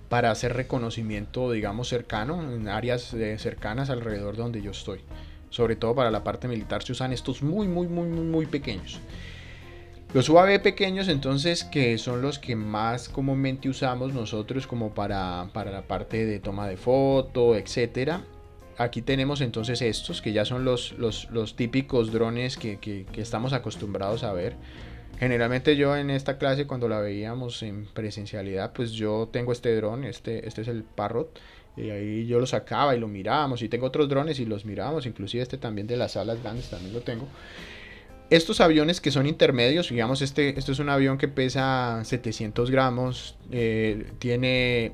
para hacer reconocimiento, digamos, cercano, en áreas cercanas alrededor de donde yo estoy. Sobre todo para la parte militar se usan estos muy pequeños. Los UAV pequeños, entonces, que son los que más comúnmente usamos nosotros como para la parte de toma de foto, etcétera. Aquí tenemos entonces estos, que ya son los típicos drones que estamos acostumbrados a ver. Generalmente yo en esta clase cuando la veíamos en presencialidad, pues yo tengo este dron, este es el Parrot, y ahí yo lo sacaba y lo mirábamos, y tengo otros drones y los mirábamos, inclusive este también de las salas grandes también lo tengo. Estos aviones que son intermedios, digamos esto es un avión que pesa 700 gramos, tiene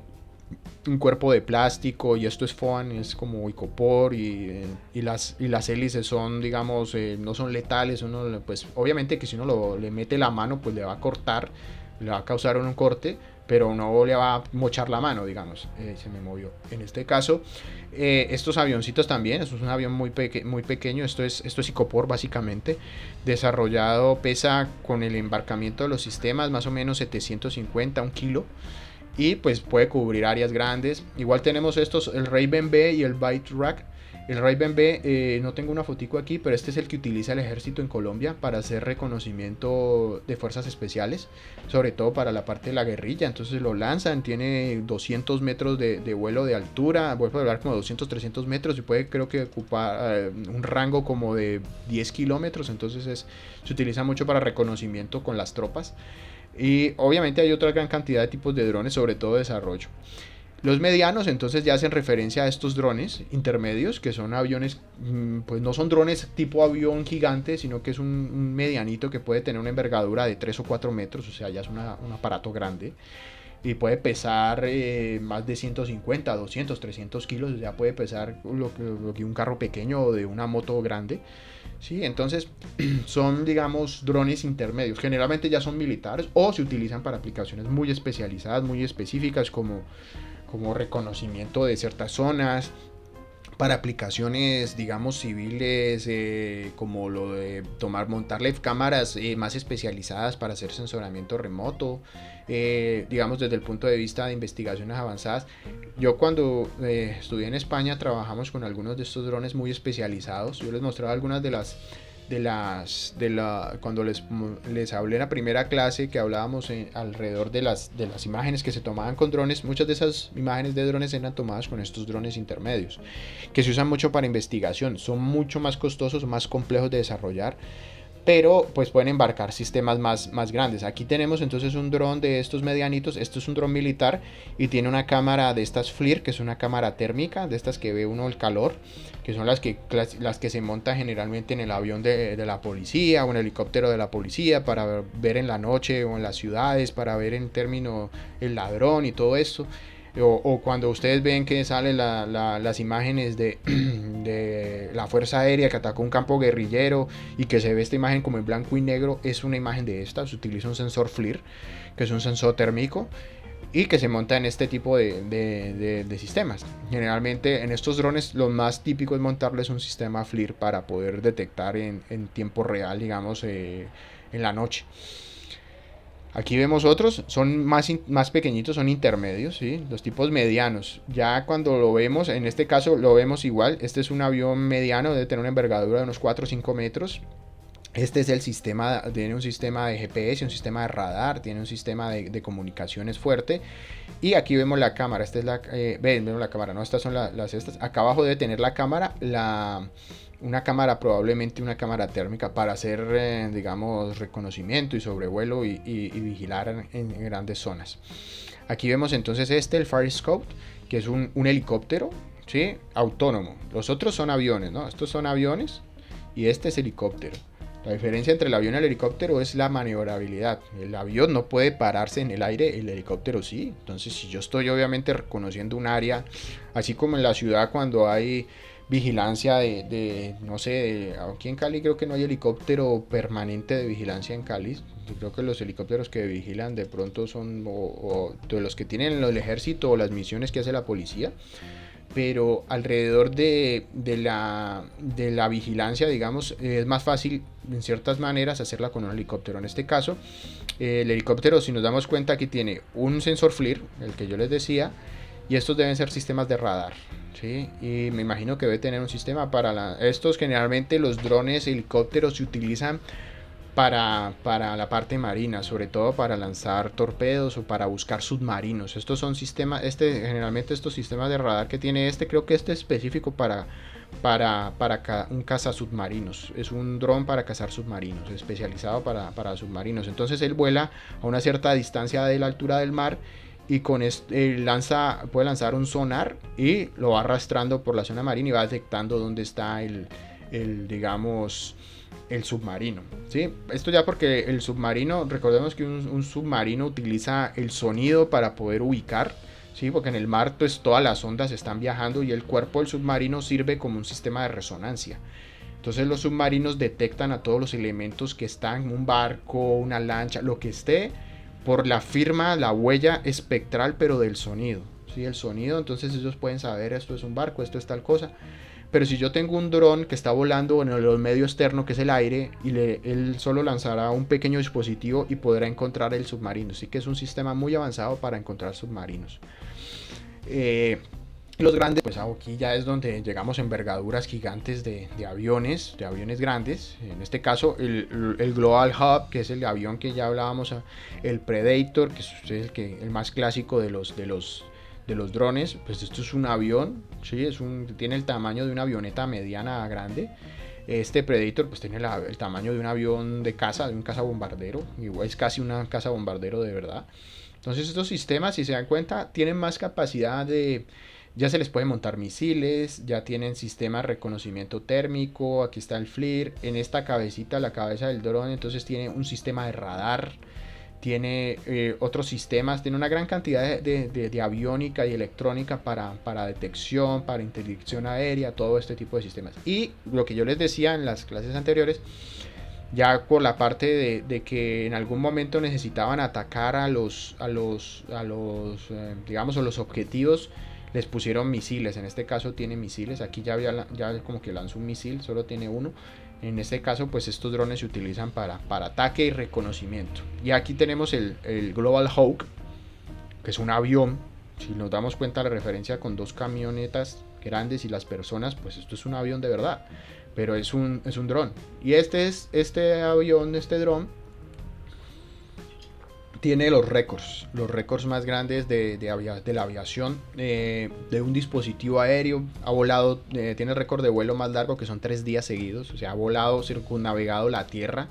un cuerpo de plástico y esto es foam, es como icopor y las hélices son, digamos, no son letales. Uno, pues obviamente que si uno le mete la mano pues le va a cortar, le va a causar un corte, pero no le va a mochar la mano, digamos. Se me movió. En este caso, estos avioncitos también, esto es un avión muy pequeño, esto es icopor básicamente, desarrollado, pesa con el embarcamiento de los sistemas más o menos 750, un kilo. Y pues puede cubrir áreas grandes. Igual tenemos estos, el Raven B y el Byte Rack. El Raven B, no tengo una fotico aquí, pero este es el que utiliza el ejército en Colombia para hacer reconocimiento de fuerzas especiales, sobre todo para la parte de la guerrilla. Entonces lo lanzan, tiene 200 metros de vuelo de altura, vuelve a volar como 200-300 metros y puede, creo que, ocupar un rango como de 10 kilómetros. Entonces se utiliza mucho para reconocimiento con las tropas. Y obviamente hay otra gran cantidad de tipos de drones, sobre todo de desarrollo. Los medianos entonces ya hacen referencia a estos drones intermedios, que son aviones, pues no son drones tipo avión gigante, sino que es un medianito que puede tener una envergadura de 3 o 4 metros, o sea, ya es un aparato grande. Y puede pesar más de 150, 200, 300 kilos, ya puede pesar lo que un carro pequeño o de una moto grande. Sí, entonces son, digamos, drones intermedios. Generalmente ya son militares o se utilizan para aplicaciones muy especializadas, muy específicas, como reconocimiento de ciertas zonas, para aplicaciones, digamos, civiles, como lo de montarle cámaras más especializadas para hacer sensoramiento remoto, digamos, desde el punto de vista de investigaciones avanzadas. Yo cuando estudié en España trabajamos con algunos de estos drones muy especializados. Yo les mostraba algunas cuando les hablé en la primera clase, que hablábamos alrededor de las imágenes que se tomaban con drones. Muchas de esas imágenes de drones eran tomadas con estos drones intermedios, que se usan mucho para investigación. Son mucho más costosos, más complejos de desarrollar, pero pues pueden embarcar sistemas más grandes. Aquí tenemos entonces un dron de estos medianitos. Esto es un dron militar y tiene una cámara de estas FLIR, que es una cámara térmica, de estas que ve uno el calor, que son las que se montan generalmente en el avión de la policía o en el helicóptero de la policía, para ver en la noche o en las ciudades, para ver en términos el ladrón y todo esto. O cuando ustedes ven que salen las imágenes de, de la Fuerza Aérea que atacó un campo guerrillero y que se ve esta imagen como en blanco y negro, es una imagen de esta. Se utiliza un sensor FLIR, que es un sensor térmico, y que se monta en este tipo de sistemas. Generalmente en estos drones lo más típico es montarles un sistema FLIR para poder detectar en tiempo real, digamos, en la noche. Aquí vemos otros, son más pequeñitos, son intermedios, ¿sí? Los tipos medianos. Ya cuando lo vemos, en este caso lo vemos igual. Este es un avión mediano, debe tener una envergadura de unos 4 o 5 metros. Este es el sistema, tiene un sistema de GPS, un sistema de radar, tiene un sistema de comunicaciones fuerte. Y aquí vemos la cámara, esta es vemos la cámara, no, estas son las estas. Acá abajo debe tener la cámara, una cámara, probablemente una cámara térmica para hacer, digamos, reconocimiento y sobrevuelo y vigilar en grandes zonas. Aquí vemos entonces el Fire Scout, que es un helicóptero, ¿sí? Autónomo. Los otros son aviones, ¿no? Estos son aviones y este es helicóptero. La diferencia entre el avión y el helicóptero es la maniobrabilidad. El avión no puede pararse en el aire, el helicóptero sí. Entonces, si yo estoy obviamente reconociendo un área, así como en la ciudad cuando hay vigilancia no sé, aquí en Cali creo que no hay helicóptero permanente de vigilancia en Cali. Yo creo que los helicópteros que vigilan de pronto son o de los que tienen el ejército o las misiones que hace la policía. Pero alrededor de la vigilancia, digamos, es más fácil en ciertas maneras hacerla con un helicóptero. En este caso, el helicóptero, si nos damos cuenta, aquí tiene un sensor FLIR, el que yo les decía, y estos deben ser sistemas de radar, ¿sí? Y me imagino que debe tener un sistema para estos. Generalmente los drones helicópteros se utilizan para la parte marina, sobre todo para lanzar torpedos o para buscar submarinos. Estos son sistemas, generalmente estos sistemas de radar que tiene creo que es específico para un caza submarinos. Es un dron para cazar submarinos, especializado para submarinos. Entonces él vuela a una cierta distancia de la altura del mar y con puede lanzar un sonar y lo va arrastrando por la zona marina y va detectando dónde está digamos, el submarino, ¿sí? Esto ya porque el submarino, recordemos que un submarino utiliza el sonido para poder ubicar, ¿sí? Porque en el mar pues todas las ondas están viajando y el cuerpo del submarino sirve como un sistema de resonancia. Entonces los submarinos detectan a todos los elementos que están en un barco, una lancha, lo que esté, por la firma, la huella espectral, pero del sonido, ¿sí? El sonido, entonces ellos pueden saber esto es un barco, esto es tal cosa. Pero si yo tengo un dron que está volando en el medio externo, que es el aire, y él solo lanzará un pequeño dispositivo y podrá encontrar el submarino. Así que es un sistema muy avanzado para encontrar submarinos. Los grandes, pues aquí ya es donde llegamos a envergaduras gigantes de aviones grandes. En este caso, el Global Hawk, que es el avión que ya hablábamos, el Predator, que es el más clásico de los drones. Pues esto es un avión, ¿sí? Tiene el tamaño de una avioneta mediana a grande. Este Predator pues tiene el tamaño de un avión de caza, de un cazabombardero, igual es casi una cazabombardero de verdad. Entonces estos sistemas, si se dan cuenta, tienen más capacidad ya se les puede montar misiles, ya tienen sistema de reconocimiento térmico, aquí está el FLIR, en esta cabecita, la cabeza del dron, entonces tiene un sistema de radar, tiene otros sistemas, tiene una gran cantidad de aviónica y electrónica para detección, para interdicción aérea, todo este tipo de sistemas. Y lo que yo les decía en las clases anteriores, ya por la parte de que en algún momento necesitaban atacar a los digamos, a los objetivos, les pusieron misiles. En este caso tiene misiles, aquí ya como que lanzó un misil, solo tiene uno. En este caso pues estos drones se utilizan para ataque y reconocimiento. Y aquí tenemos el Global Hawk, que es un avión. Si nos damos cuenta la referencia con dos camionetas grandes y las personas, pues esto es un avión de verdad, pero es un dron. Y este dron tiene los récords más grandes de la aviación, de un dispositivo aéreo. Ha volado, tiene el récord de vuelo más largo, que son 3 días seguidos. O sea, ha volado, circunnavegado la Tierra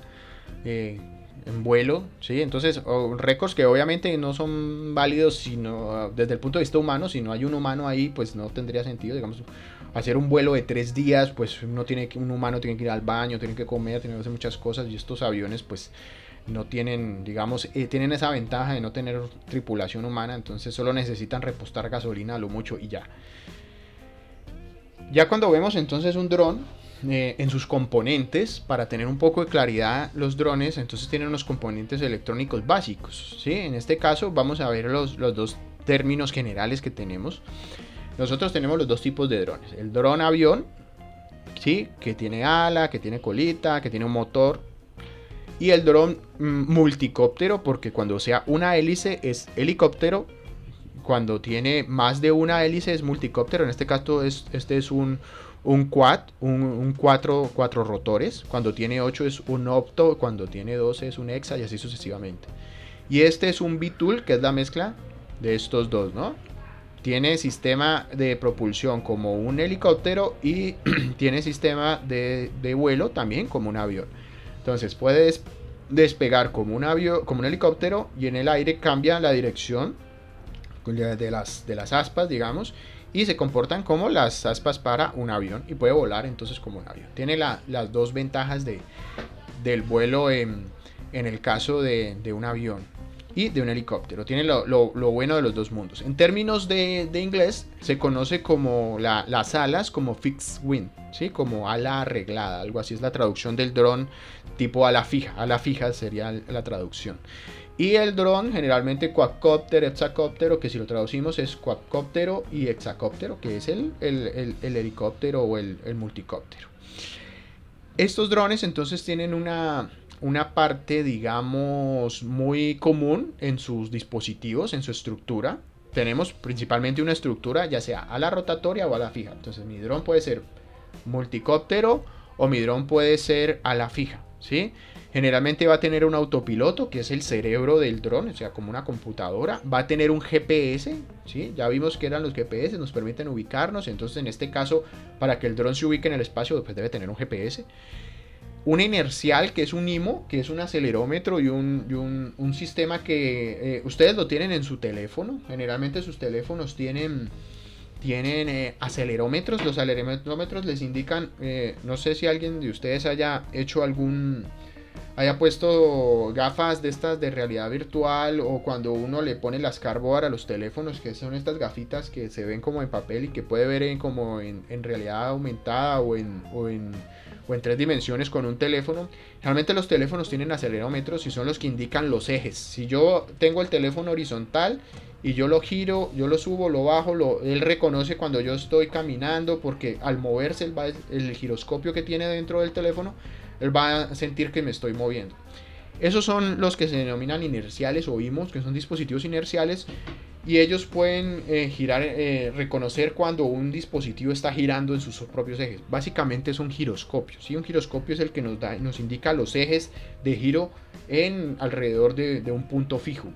en vuelo, ¿sí? Entonces, récords que obviamente no son válidos sino desde el punto de vista humano. Si no hay un humano ahí, pues no tendría sentido, digamos, hacer un vuelo de 3 días, pues un humano tiene que ir al baño, tiene que comer, tiene que hacer muchas cosas, y estos aviones pues no tienen, digamos, tienen esa ventaja de no tener tripulación humana, entonces solo necesitan repostar gasolina a lo mucho y ya. Ya cuando vemos entonces un dron en sus componentes, para tener un poco de claridad, los drones entonces tienen unos componentes electrónicos básicos, ¿sí? En este caso vamos a ver los dos términos generales que tenemos. Nosotros tenemos los dos tipos de drones. El dron avión, ¿sí? Que tiene ala, que tiene colita, que tiene un motor. Y el dron multicóptero, porque cuando sea una hélice es helicóptero. Cuando tiene más de una hélice es multicóptero. En este caso este es un quad, un cuatro rotores. Cuando tiene 8 es un opto. Cuando tiene 12 es un hexa y así sucesivamente. Y este es un VTOL, que es la mezcla de estos dos, ¿no? Tiene sistema de propulsión como un helicóptero y tiene sistema de vuelo también como un avión. Entonces puede despegar como un avión, como un helicóptero, y en el aire cambia la dirección de las aspas, digamos, y se comportan como las aspas para un avión y puede volar entonces como un avión. Tiene las dos ventajas del vuelo en el caso de un avión y de un helicóptero. Tiene lo bueno de los dos mundos. En términos de inglés, se conoce como las alas como fixed wing, ¿sí? Como ala arreglada, algo así es la traducción del dron tipo ala fija. Ala fija sería la traducción. Y el dron generalmente quadcóptero, hexacóptero, que si lo traducimos es quadcóptero y hexacóptero, que es el helicóptero o el multicóptero. Estos drones entonces tienen una parte, digamos, muy común en sus dispositivos, en su estructura. Tenemos principalmente una estructura, ya sea ala rotatoria o ala fija. Entonces mi dron puede ser multicóptero o mi dron puede ser ala fija, ¿sí? Generalmente va a tener un autopiloto, que es el cerebro del dron, o sea, como una computadora. Va a tener un GPS, ¿sí? Ya vimos que eran los GPS, nos permiten ubicarnos. Entonces, en este caso, para que el dron se ubique en el espacio, pues debe tener un GPS. Un inercial, que es un IMO, que es un acelerómetro y un sistema que ustedes lo tienen en su teléfono. Generalmente sus teléfonos tienen acelerómetros. Los acelerómetros les indican, no sé si alguien de ustedes haya puesto gafas de estas de realidad virtual, o cuando uno le pone las cardboard a los teléfonos, que son estas gafitas que se ven como en papel y que puede ver como en realidad aumentada o en 3 dimensiones con un teléfono. Realmente los teléfonos tienen acelerómetros y son los que indican los ejes. Si yo tengo el teléfono horizontal y yo lo giro, yo lo subo, lo bajo, él reconoce cuando yo estoy caminando, porque al moverse el giroscopio que tiene dentro del teléfono, él va a sentir que me estoy moviendo. Esos son los que se denominan inerciales o IMOs, que son dispositivos inerciales, y ellos pueden reconocer cuando un dispositivo está girando en sus propios ejes. Básicamente es un giroscopio, ¿sí? Un giroscopio es el que nos indica los ejes de giro alrededor de un punto fijo.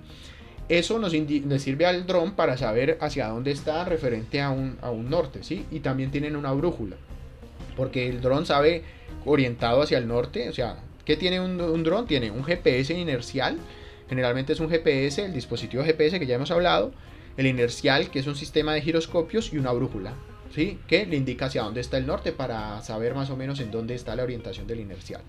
Eso le sirve al dron para saber hacia dónde está referente a un norte, ¿sí? Y también tienen una brújula, porque el dron sabe orientado hacia el norte. O sea, ¿qué tiene un dron? Tiene un GPS inercial. Generalmente es un GPS, el dispositivo GPS que ya hemos hablado. El inercial, que es un sistema de giroscopios, y una brújula, ¿sí? Que le indica hacia dónde está el norte, para saber más o menos en dónde está la orientación del inercial.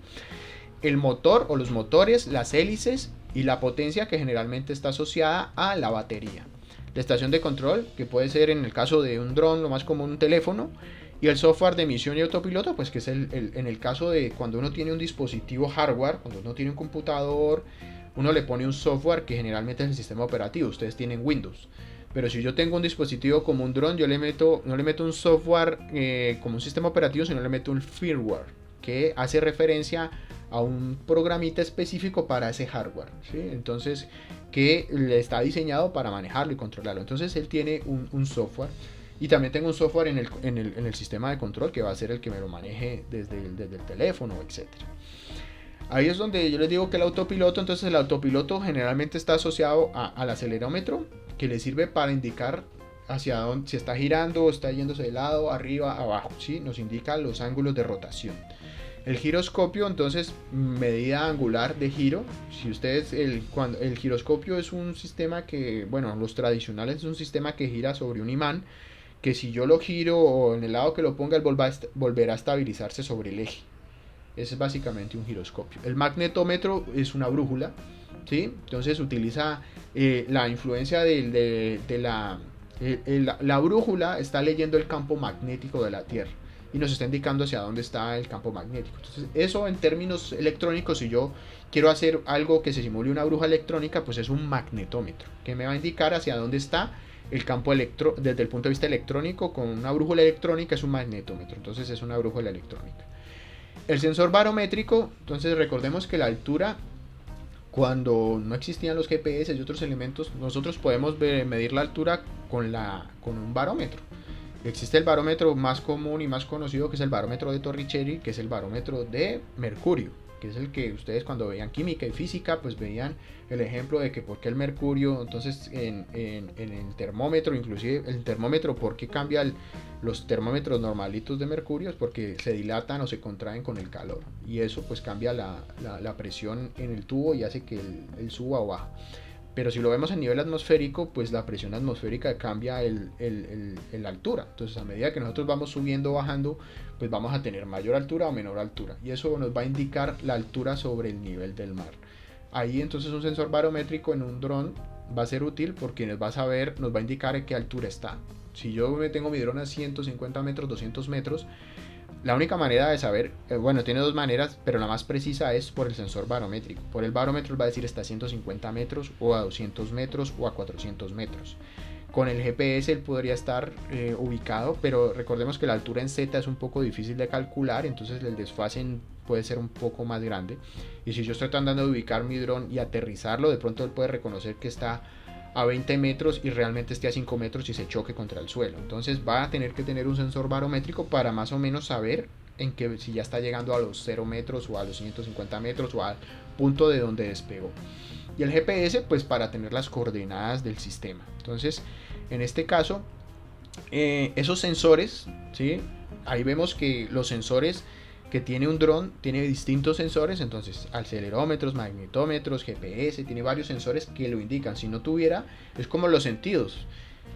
El motor o los motores, las hélices y la potencia, que generalmente está asociada a la batería. La estación de control, que puede ser en el caso de un dron lo más común un teléfono. Y el software de misión y autopiloto, pues que es en el caso de cuando uno tiene un dispositivo hardware, cuando uno tiene un computador, uno le pone un software que generalmente es el sistema operativo. Ustedes tienen Windows. Pero si yo tengo un dispositivo como un dron, no le meto un software como un sistema operativo, sino le meto un firmware, que hace referencia a un programita específico para ese hardware, ¿sí? Entonces, que le está diseñado para manejarlo y controlarlo. Entonces él tiene un software. Y también tengo un software en el sistema de control, que va a ser el que me lo maneje desde el teléfono, etc. Ahí es donde yo les digo que el autopiloto, entonces el autopiloto generalmente está asociado al acelerómetro, que le sirve para indicar hacia dónde, si está girando o está yéndose de lado, arriba, abajo, ¿sí? Nos indica los ángulos de rotación. El giroscopio, entonces, medida angular de giro. Si ustedes, el giroscopio es un sistema que, bueno, los tradicionales es un sistema que gira sobre un imán, que si yo lo giro o en el lado que lo ponga, él volverá a estabilizarse sobre el eje. Ese es básicamente un giroscopio. El magnetómetro es una brújula, ¿sí? Entonces utiliza la influencia la brújula está leyendo el campo magnético de la Tierra y nos está indicando hacia dónde está el campo magnético. Entonces, eso en términos electrónicos, si yo quiero hacer algo que se simule una brújula electrónica, pues es un magnetómetro, que me va a indicar hacia dónde está el campo desde el punto de vista electrónico. Con una brújula electrónica es un magnetómetro, entonces es una brújula electrónica. El sensor barométrico, entonces recordemos que la altura, cuando no existían los GPS y otros elementos, nosotros podemos medir la altura con un barómetro. Existe el barómetro más común y más conocido, que es el barómetro de Torricelli, que es el barómetro de mercurio, que es el que ustedes cuando veían química y física, pues veían el ejemplo de que por qué el mercurio, entonces en el termómetro, inclusive el termómetro, por qué cambia los termómetros normalitos de mercurio, es porque se dilatan o se contraen con el calor, y eso pues cambia la presión en el tubo y hace que el suba o baja. Pero si lo vemos a nivel atmosférico, pues la presión atmosférica cambia la altura. Entonces a medida que nosotros vamos subiendo o bajando, pues vamos a tener mayor altura o menor altura. Y eso nos va a indicar la altura sobre el nivel del mar. Ahí entonces un sensor barométrico en un dron va a ser útil porque nos va a indicar a qué altura está. Si yo tengo mi dron a 150 metros, 200 metros, la única manera de saber, bueno, tiene dos maneras, pero la más precisa es por el sensor barométrico. Por el barómetro va a decir está a 150 metros o a 200 metros o a 400 metros. Con el GPS él podría estar ubicado, pero recordemos que la altura en Z es un poco difícil de calcular, entonces el desfase puede ser un poco más grande. Y si yo estoy tratando de ubicar mi dron y aterrizarlo, de pronto él puede reconocer que está a 20 metros y realmente esté a 5 metros y se choque contra el suelo. Entonces va a tener que tener un sensor barométrico para más o menos saber si ya está llegando a los 0 metros o a los 150 metros o al punto de donde despegó. Y el GPS pues para tener las coordenadas del sistema. Entonces en este caso esos sensores, ¿sí? Ahí vemos que los sensores que tiene un dron tiene distintos sensores, entonces acelerómetros, magnetómetros, GPS, tiene varios sensores que lo indican. Si no tuviera, es como los sentidos.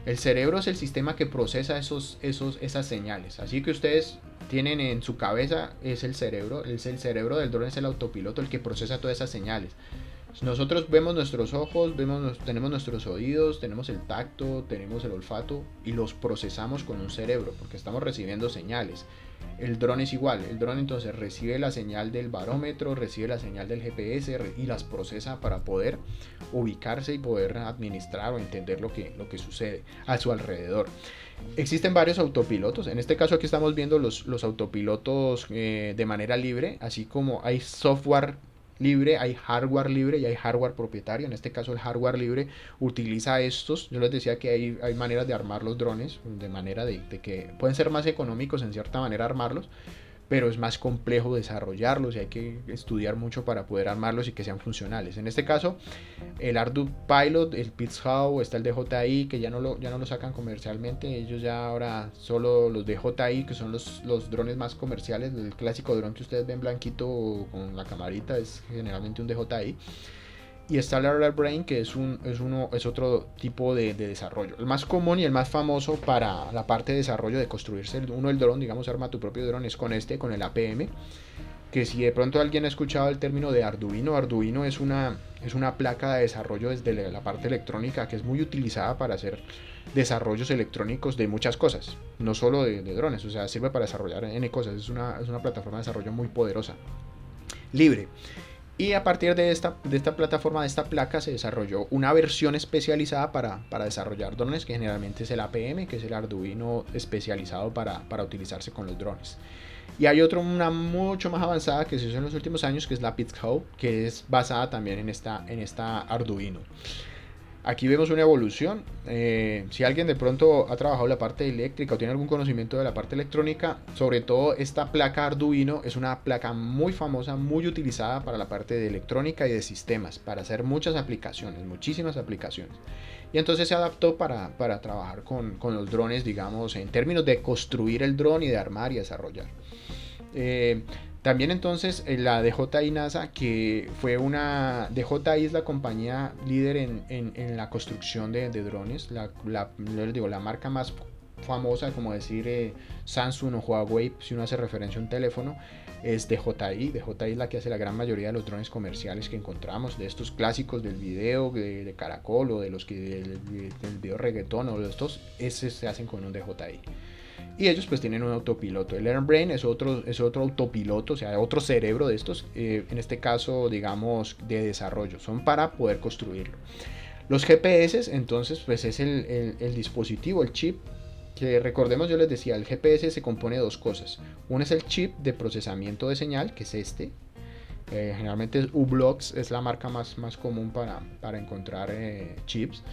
El cerebro es el sistema que procesa esas señales. Así que ustedes tienen en su cabeza, es el cerebro del dron, es el autopiloto el que procesa todas esas señales. Nosotros vemos nuestros ojos, tenemos nuestros oídos, tenemos el tacto, tenemos el olfato y los procesamos con un cerebro porque estamos recibiendo señales. El dron es igual, el dron entonces recibe la señal del barómetro, recibe la señal del GPS y las procesa para poder ubicarse y poder administrar o entender lo que sucede a su alrededor. Existen varios autopilotos, en este caso aquí estamos viendo los autopilotos de manera libre, así como hay software libre, hay hardware libre y hay hardware propietario. En este caso el hardware libre utiliza estos. Yo les decía que hay maneras de armar los drones, de manera de que pueden ser más económicos en cierta manera armarlos, pero es más complejo desarrollarlos y hay que estudiar mucho para poder armarlos y que sean funcionales. En este caso el Ardu Pilot, el Pixhao, está el DJI, que ya no lo sacan comercialmente. Ellos ya ahora solo los DJI, que son los drones más comerciales. El clásico dron que ustedes ven blanquito con la camarita es generalmente un DJI. Y está el Arduino Brain, que es otro tipo de desarrollo. El más común y el más famoso para la parte de desarrollo de construirse el dron, digamos, arma tu propio dron, es con el APM. Que si de pronto alguien ha escuchado el término de Arduino es una placa de desarrollo desde la parte electrónica que es muy utilizada para hacer desarrollos electrónicos de muchas cosas, no solo de drones, o sea, sirve para desarrollar N cosas. Es una plataforma de desarrollo muy poderosa, libre. Y a partir de esta plataforma, de esta placa, se desarrolló una versión especializada para desarrollar drones, que generalmente es el APM, que es el Arduino especializado para utilizarse con los drones. Y hay una mucho más avanzada que se hizo en los últimos años, que es la Pixhao, que es basada también en esta Arduino. Aquí vemos una evolución. Si alguien de pronto ha trabajado la parte eléctrica o tiene algún conocimiento de la parte electrónica, sobre todo esta placa Arduino es una placa muy famosa, muy utilizada para la parte de electrónica y de sistemas, para hacer muchas aplicaciones, muchísimas aplicaciones. Y entonces se adaptó para trabajar con los drones, digamos, en términos de construir el dron y de armar y desarrollar. También entonces la DJI NASA, que fue DJI es la compañía líder en la construcción de drones, la marca más famosa, como decir Samsung o Huawei, si uno hace referencia a un teléfono, es DJI. DJI es la que hace la gran mayoría de los drones comerciales que encontramos, de estos clásicos del video, de Caracol o de los que del video reggaetón o de estos, ese se hacen con un DJI. Y ellos pues tienen un autopiloto. El AirBrain es otro autopiloto, o sea, otro cerebro de estos, en este caso, digamos, de desarrollo. Son para poder construirlo. Los GPS, entonces, pues es el dispositivo, el chip, que recordemos, yo les decía, el GPS se compone de dos cosas. Uno es el chip de procesamiento de señal, que es este. Generalmente U-Blox es la marca más común para encontrar chips.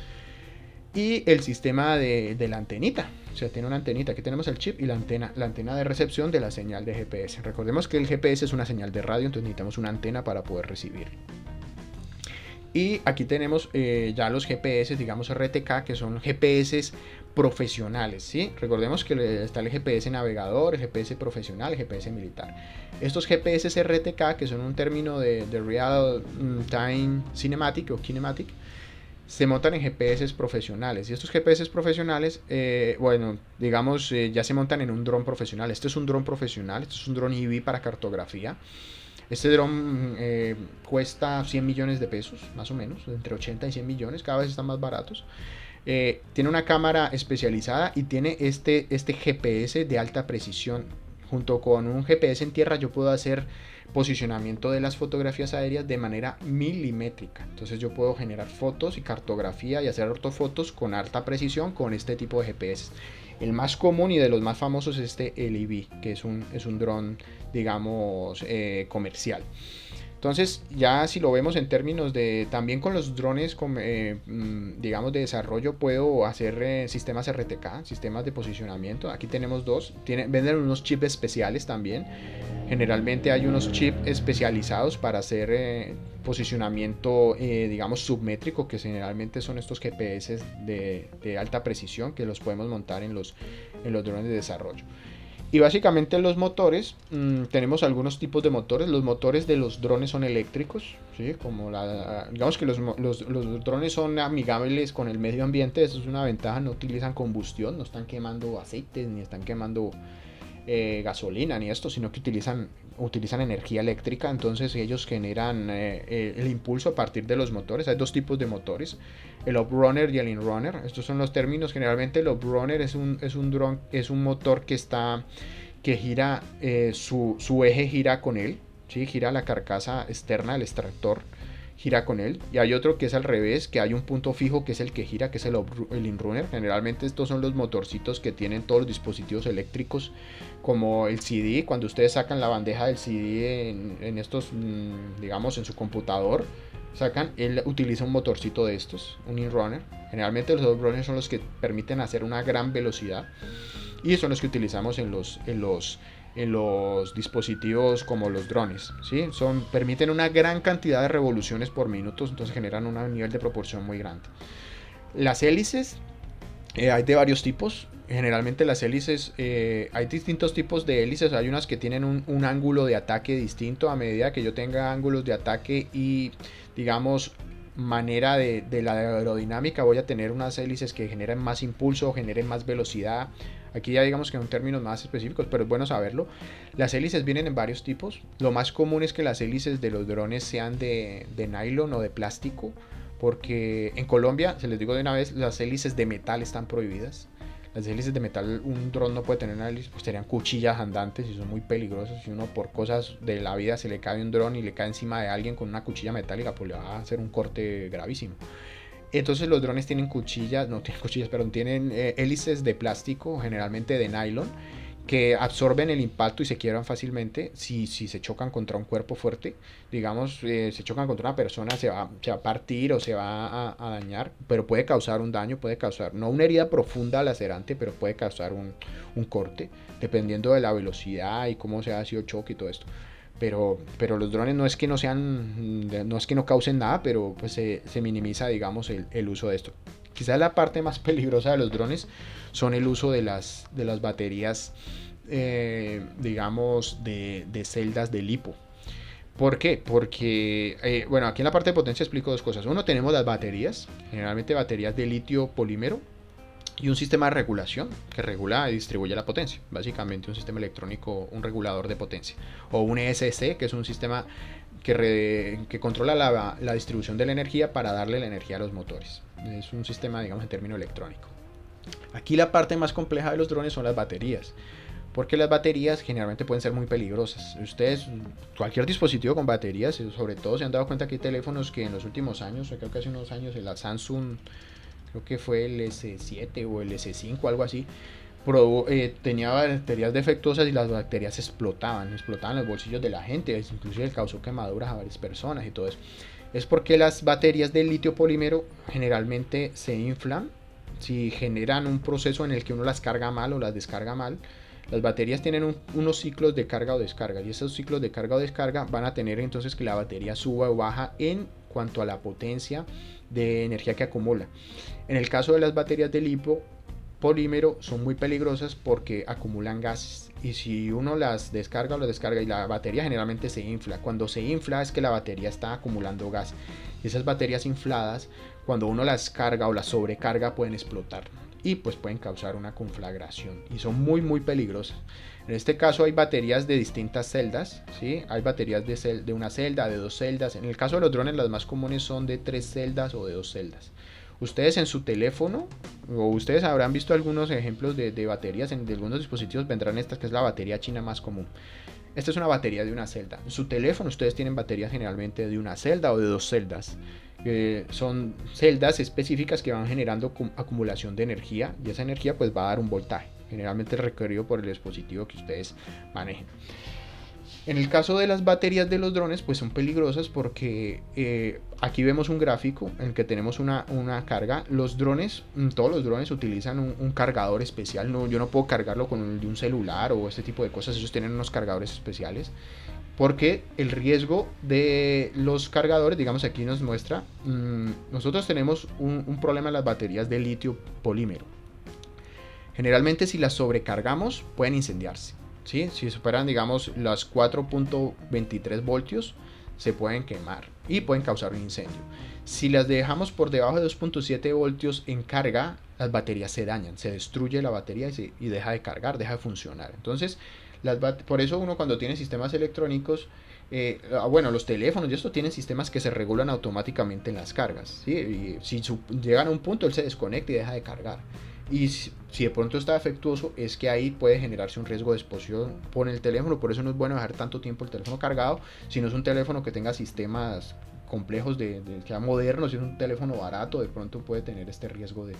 Y el sistema de la antenita, o sea, tiene una antenita. Aquí tenemos el chip y la antena de recepción de la señal de GPS. Recordemos que el GPS es una señal de radio, entonces necesitamos una antena para poder recibir. Y aquí tenemos ya los GPS, digamos RTK, que son GPS profesionales, ¿sí? Recordemos que está el GPS navegador, el GPS profesional, el GPS militar. Estos GPS RTK, que son un término de Real Time Cinematic o Kinematic, se montan en GPS profesionales. Y estos GPS profesionales, bueno, digamos, ya se montan en un dron profesional. Este es un dron profesional, este es un dron EV para cartografía. Este dron cuesta 100 millones de pesos, más o menos, entre 80 y 100 millones, cada vez están más baratos. Tiene una cámara especializada y tiene este GPS de alta precisión. Junto con un GPS en tierra yo puedo hacer posicionamiento de las fotografías aéreas de manera milimétrica. Entonces yo puedo generar fotos y cartografía y hacer ortofotos con alta precisión con este tipo de GPS. El más común y de los más famosos es el EV, que es un dron, digamos, comercial. Entonces, ya si lo vemos en términos de, también con los drones, digamos, de desarrollo, puedo hacer sistemas RTK, sistemas de posicionamiento. Aquí tenemos dos, venden unos chips especiales también. Generalmente hay unos chips especializados para hacer posicionamiento, digamos, submétrico, que generalmente son estos GPS de alta precisión, que los podemos montar en los drones de desarrollo. Y básicamente los motores, tenemos algunos tipos de motores. Los motores de los drones son eléctricos, ¿sí? Como digamos que los drones son amigables con el medio ambiente. Eso es una ventaja, no utilizan combustión, no están quemando aceites, ni están quemando gasolina, ni esto, sino que utilizan energía eléctrica. Entonces ellos generan el impulso a partir de los motores. Hay dos tipos de motores, el up-runner y el in-runner. Estos son los términos. Generalmente el up-runner es un motor que gira, su eje gira con él, ¿sí? Gira la carcasa externa, el extractor gira con él. Y hay otro que es al revés, que hay un punto fijo que es el que gira, que es el in-runner. Generalmente estos son los motorcitos que tienen todos los dispositivos eléctricos, como el CD. Cuando ustedes sacan la bandeja del CD en estos, digamos, en su computador, él utiliza un motorcito de estos, un in-runner. Generalmente los up-runners son los que permiten hacer una gran velocidad y son los que utilizamos en los dispositivos como los drones, ¿sí? Permiten una gran cantidad de revoluciones por minuto, entonces generan un nivel de proporción muy grande. Las hélices, hay de varios tipos. Generalmente las hélices, hay distintos tipos de hélices. Hay unas que tienen un ángulo de ataque distinto. A medida que yo tenga ángulos de ataque y, digamos, manera de la aerodinámica, voy a tener unas hélices que generen más impulso, generen más velocidad. Aquí ya digamos que en términos más específicos, pero es bueno saberlo. Las hélices vienen en varios tipos. Lo más común es que las hélices de los drones sean de nylon o de plástico, porque en Colombia, se les digo de una vez, las hélices de metal están prohibidas. Las hélices de metal, un dron no puede tener una hélice, pues serían cuchillas andantes y son muy peligrosas. Si uno por cosas de la vida se le cae un dron y le cae encima de alguien con una cuchilla metálica, pues le va a hacer un corte gravísimo. Entonces los drones tienen tienen hélices de plástico, generalmente de nylon, que absorben el impacto y se quiebran fácilmente si se chocan contra un cuerpo fuerte. Digamos, se chocan contra una persona, se va a partir o se va a dañar, pero puede causar un daño, puede causar, no una herida profunda lacerante, pero puede causar un corte, dependiendo de la velocidad y cómo se ha sido choque y todo esto. Pero los drones no es que no causen nada, pero pues se minimiza, digamos, el uso de esto. Quizás la parte más peligrosa de los drones son el uso de las baterías, digamos, de celdas de lipo. ¿Por qué? Porque, bueno, aquí en la parte de potencia explico dos cosas. Uno, tenemos las baterías, generalmente baterías de litio polímero, y un sistema de regulación que regula y distribuye la potencia. Básicamente un sistema electrónico, un regulador de potencia. O un ESC, que es un sistema que controla la distribución de la energía para darle la energía a los motores. Es un sistema, digamos, en término electrónico. Aquí la parte más compleja de los drones son las baterías, porque las baterías generalmente pueden ser muy peligrosas. Ustedes, cualquier dispositivo con baterías, sobre todo se han dado cuenta que hay teléfonos que en los últimos años, creo que hace unos años, la Samsung, creo que fue el S7 o el S5, algo así, tenía baterías defectuosas y las baterías explotaban los bolsillos de la gente, inclusive causó quemaduras a varias personas y todo eso. Es porque las baterías de litio polímero generalmente se inflan si generan un proceso en el que uno las carga mal o las descarga mal. Las baterías tienen unos ciclos de carga o descarga, y esos ciclos de carga o descarga van a tener entonces que la batería suba o baja en cuanto a la potencia de energía que acumula. En el caso de las baterías de litio polímero son muy peligrosas porque acumulan gases, y si uno las descarga o las descarga, y la batería generalmente se infla. Cuando se infla es que la batería está acumulando gas, y esas baterías infladas, cuando uno las carga o las sobrecarga, pueden explotar y pues pueden causar una conflagración y son muy peligrosas. En este caso hay baterías de distintas celdas, ¿sí? Hay baterías de una celda, de dos celdas. En el caso de los drones las más comunes son de 3 celdas o de 2 celdas. Ustedes en su teléfono, o ustedes habrán visto algunos ejemplos de baterías de algunos dispositivos, vendrán estas, que es la batería china más común. Esta es una batería de una celda. En su teléfono ustedes tienen baterías generalmente de una celda o de 2 celdas. Son celdas específicas que van generando acumulación de energía, y esa energía pues va a dar un voltaje, generalmente requerido por el dispositivo que ustedes manejen. En el caso de las baterías de los drones, pues son peligrosas porque aquí vemos un gráfico en el que tenemos una carga. Los drones, todos los drones utilizan un cargador especial. No, yo no puedo cargarlo con un celular o este tipo de cosas. Ellos tienen unos cargadores especiales, porque el riesgo de los cargadores, digamos aquí nos muestra, nosotros tenemos un problema en las baterías de litio polímero. Generalmente si las sobrecargamos pueden incendiarse, ¿sí? Si superan, digamos, las 4.23 voltios, se pueden quemar y pueden causar un incendio. Si las dejamos por debajo de 2.7 voltios en carga, las baterías se dañan, se destruye la batería y deja de cargar, deja de funcionar. Entonces, por eso uno, cuando tiene sistemas electrónicos, bueno, los teléfonos y esto tienen sistemas que se regulan automáticamente en las cargas, ¿sí? Y si llegan a un punto, él se desconecta y deja de cargar. Y si de pronto está defectuoso, es que ahí puede generarse un riesgo de explosión por el teléfono. Por eso no es bueno dejar tanto tiempo el teléfono cargado. Si no es un teléfono que tenga sistemas complejos que sea moderno, si es un teléfono barato, de pronto puede tener este riesgo de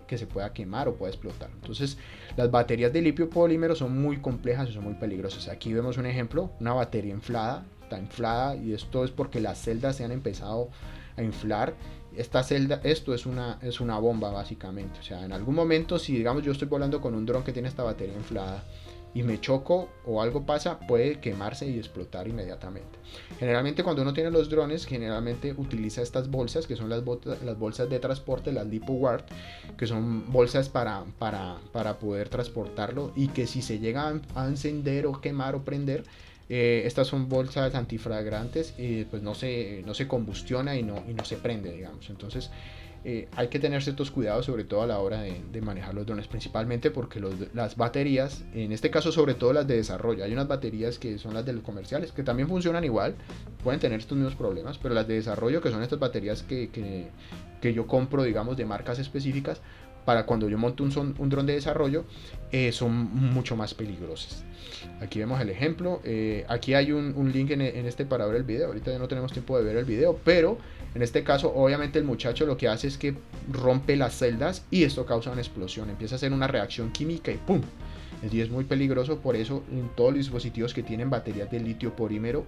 que se pueda quemar o pueda explotar. Entonces, las baterías de litio polímero son muy complejas y son muy peligrosas. Aquí vemos un ejemplo, una batería inflada, está inflada, y esto es porque las celdas se han empezado a inflar. Esta celda, esto es una bomba básicamente. O sea, en algún momento, si digamos yo estoy volando con un dron que tiene esta batería inflada y me choco o algo pasa, puede quemarse y explotar inmediatamente. Generalmente cuando uno tiene los drones, generalmente utiliza estas bolsas, que son las bolsas de transporte, las LiPo Guard, que son bolsas para poder transportarlo, y que si se llega a encender o quemar o prender, estas son bolsas antiflagrantes y pues no se combustiona y no se prende, digamos. Entonces hay que tener ciertos cuidados, sobre todo a la hora de manejar los drones, principalmente porque las baterías, en este caso sobre todo las de desarrollo, hay unas baterías que son las de los comerciales, que también funcionan igual, pueden tener estos mismos problemas, pero las de desarrollo, que son estas baterías que yo compro, digamos, de marcas específicas, para cuando yo monto un dron de desarrollo, son mucho más peligrosas. Aquí vemos el ejemplo. Aquí hay un link en este para ver el video. Ahorita ya no tenemos tiempo de ver el video, pero en este caso obviamente el muchacho lo que hace es que rompe las celdas y esto causa una explosión. Empieza a hacer una reacción química y ¡pum! Y es muy peligroso. Por eso en todos los dispositivos que tienen baterías de litio polímero,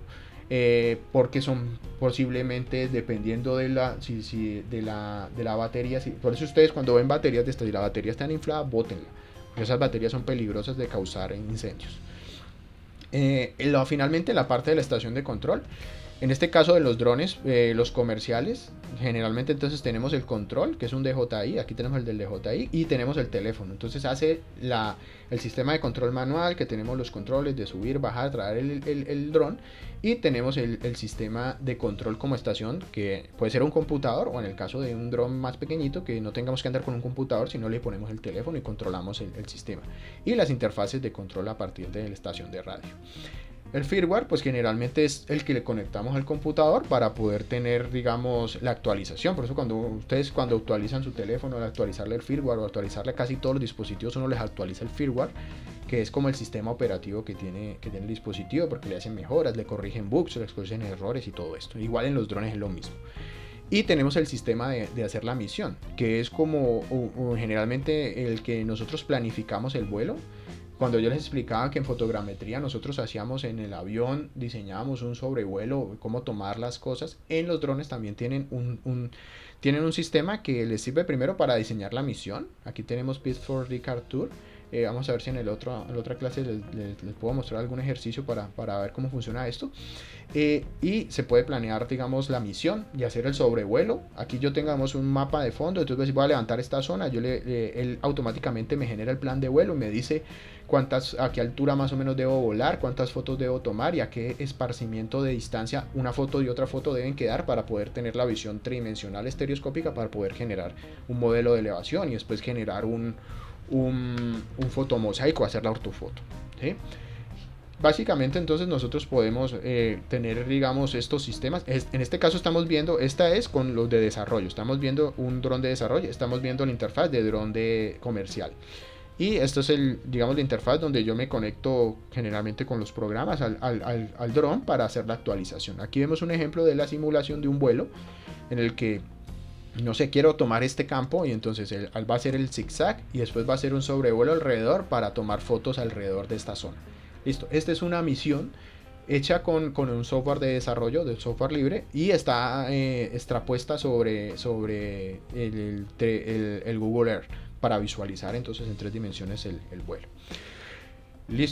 porque son posiblemente, dependiendo de la batería, por eso ustedes cuando ven baterías de estas y la batería está inflada, bótenla, porque esas baterías son peligrosas de causar incendios. Finalmente, la parte de la estación de control, En este caso de los drones, los comerciales, generalmente entonces tenemos el control, que es un DJI, aquí tenemos el del DJI, y tenemos el teléfono. Entonces hace el sistema de control manual, que tenemos los controles de subir, bajar, traer el dron, y tenemos el sistema de control como estación, que puede ser un computador, o en el caso de un dron más pequeñito, que no tengamos que andar con un computador, sino le ponemos el teléfono y controlamos el sistema. Y las interfaces de control a partir de la estación de radio. El firmware, pues generalmente es el que le conectamos al computador para poder tener, digamos, la actualización. Por eso cuando actualizan su teléfono, al actualizarle el firmware o actualizarle casi todos los dispositivos, uno les actualiza el firmware, que es como el sistema operativo que tiene el dispositivo, porque le hacen mejoras, le corrigen bugs, le corrigen errores y todo esto. Igual en los drones es lo mismo. Y tenemos el sistema de hacer la misión, que es como generalmente el que nosotros planificamos el vuelo. Cuando yo les explicaba que en fotogrametría nosotros hacíamos en el avión, diseñábamos un sobrevuelo, cómo tomar las cosas, en los drones también tienen tienen un sistema que les sirve primero para diseñar la misión. Aquí tenemos Pitford Car Tour. Vamos a ver si en la otra clase les puedo mostrar algún ejercicio para ver cómo funciona esto. Y se puede planear, digamos, la misión y hacer el sobrevuelo. Aquí yo tengamos un mapa de fondo, entonces voy a levantar esta zona, él automáticamente me genera el plan de vuelo y me dice a qué altura más o menos debo volar, cuántas fotos debo tomar y a qué esparcimiento de distancia una foto y otra foto deben quedar para poder tener la visión tridimensional estereoscópica, para poder generar un modelo de elevación y después generar un fotomosaico, hacer la ortofoto, ¿sí? Básicamente entonces nosotros podemos tener, digamos, estos sistemas. En este caso estamos viendo, esta es con los de desarrollo, estamos viendo un dron de desarrollo, estamos viendo la interfaz de dron de comercial. Y esto es digamos, la interfaz donde yo me conecto generalmente con los programas al dron para hacer la actualización. Aquí vemos un ejemplo de la simulación de un vuelo en el que, no sé, quiero tomar este campo y entonces va a ser el zigzag y después va a ser un sobrevuelo alrededor para tomar fotos alrededor de esta zona. Listo, esta es una misión hecha con un software de desarrollo, de software libre, y está extrapuesta sobre el Google Earth para visualizar entonces en 3 dimensiones el vuelo. Listo.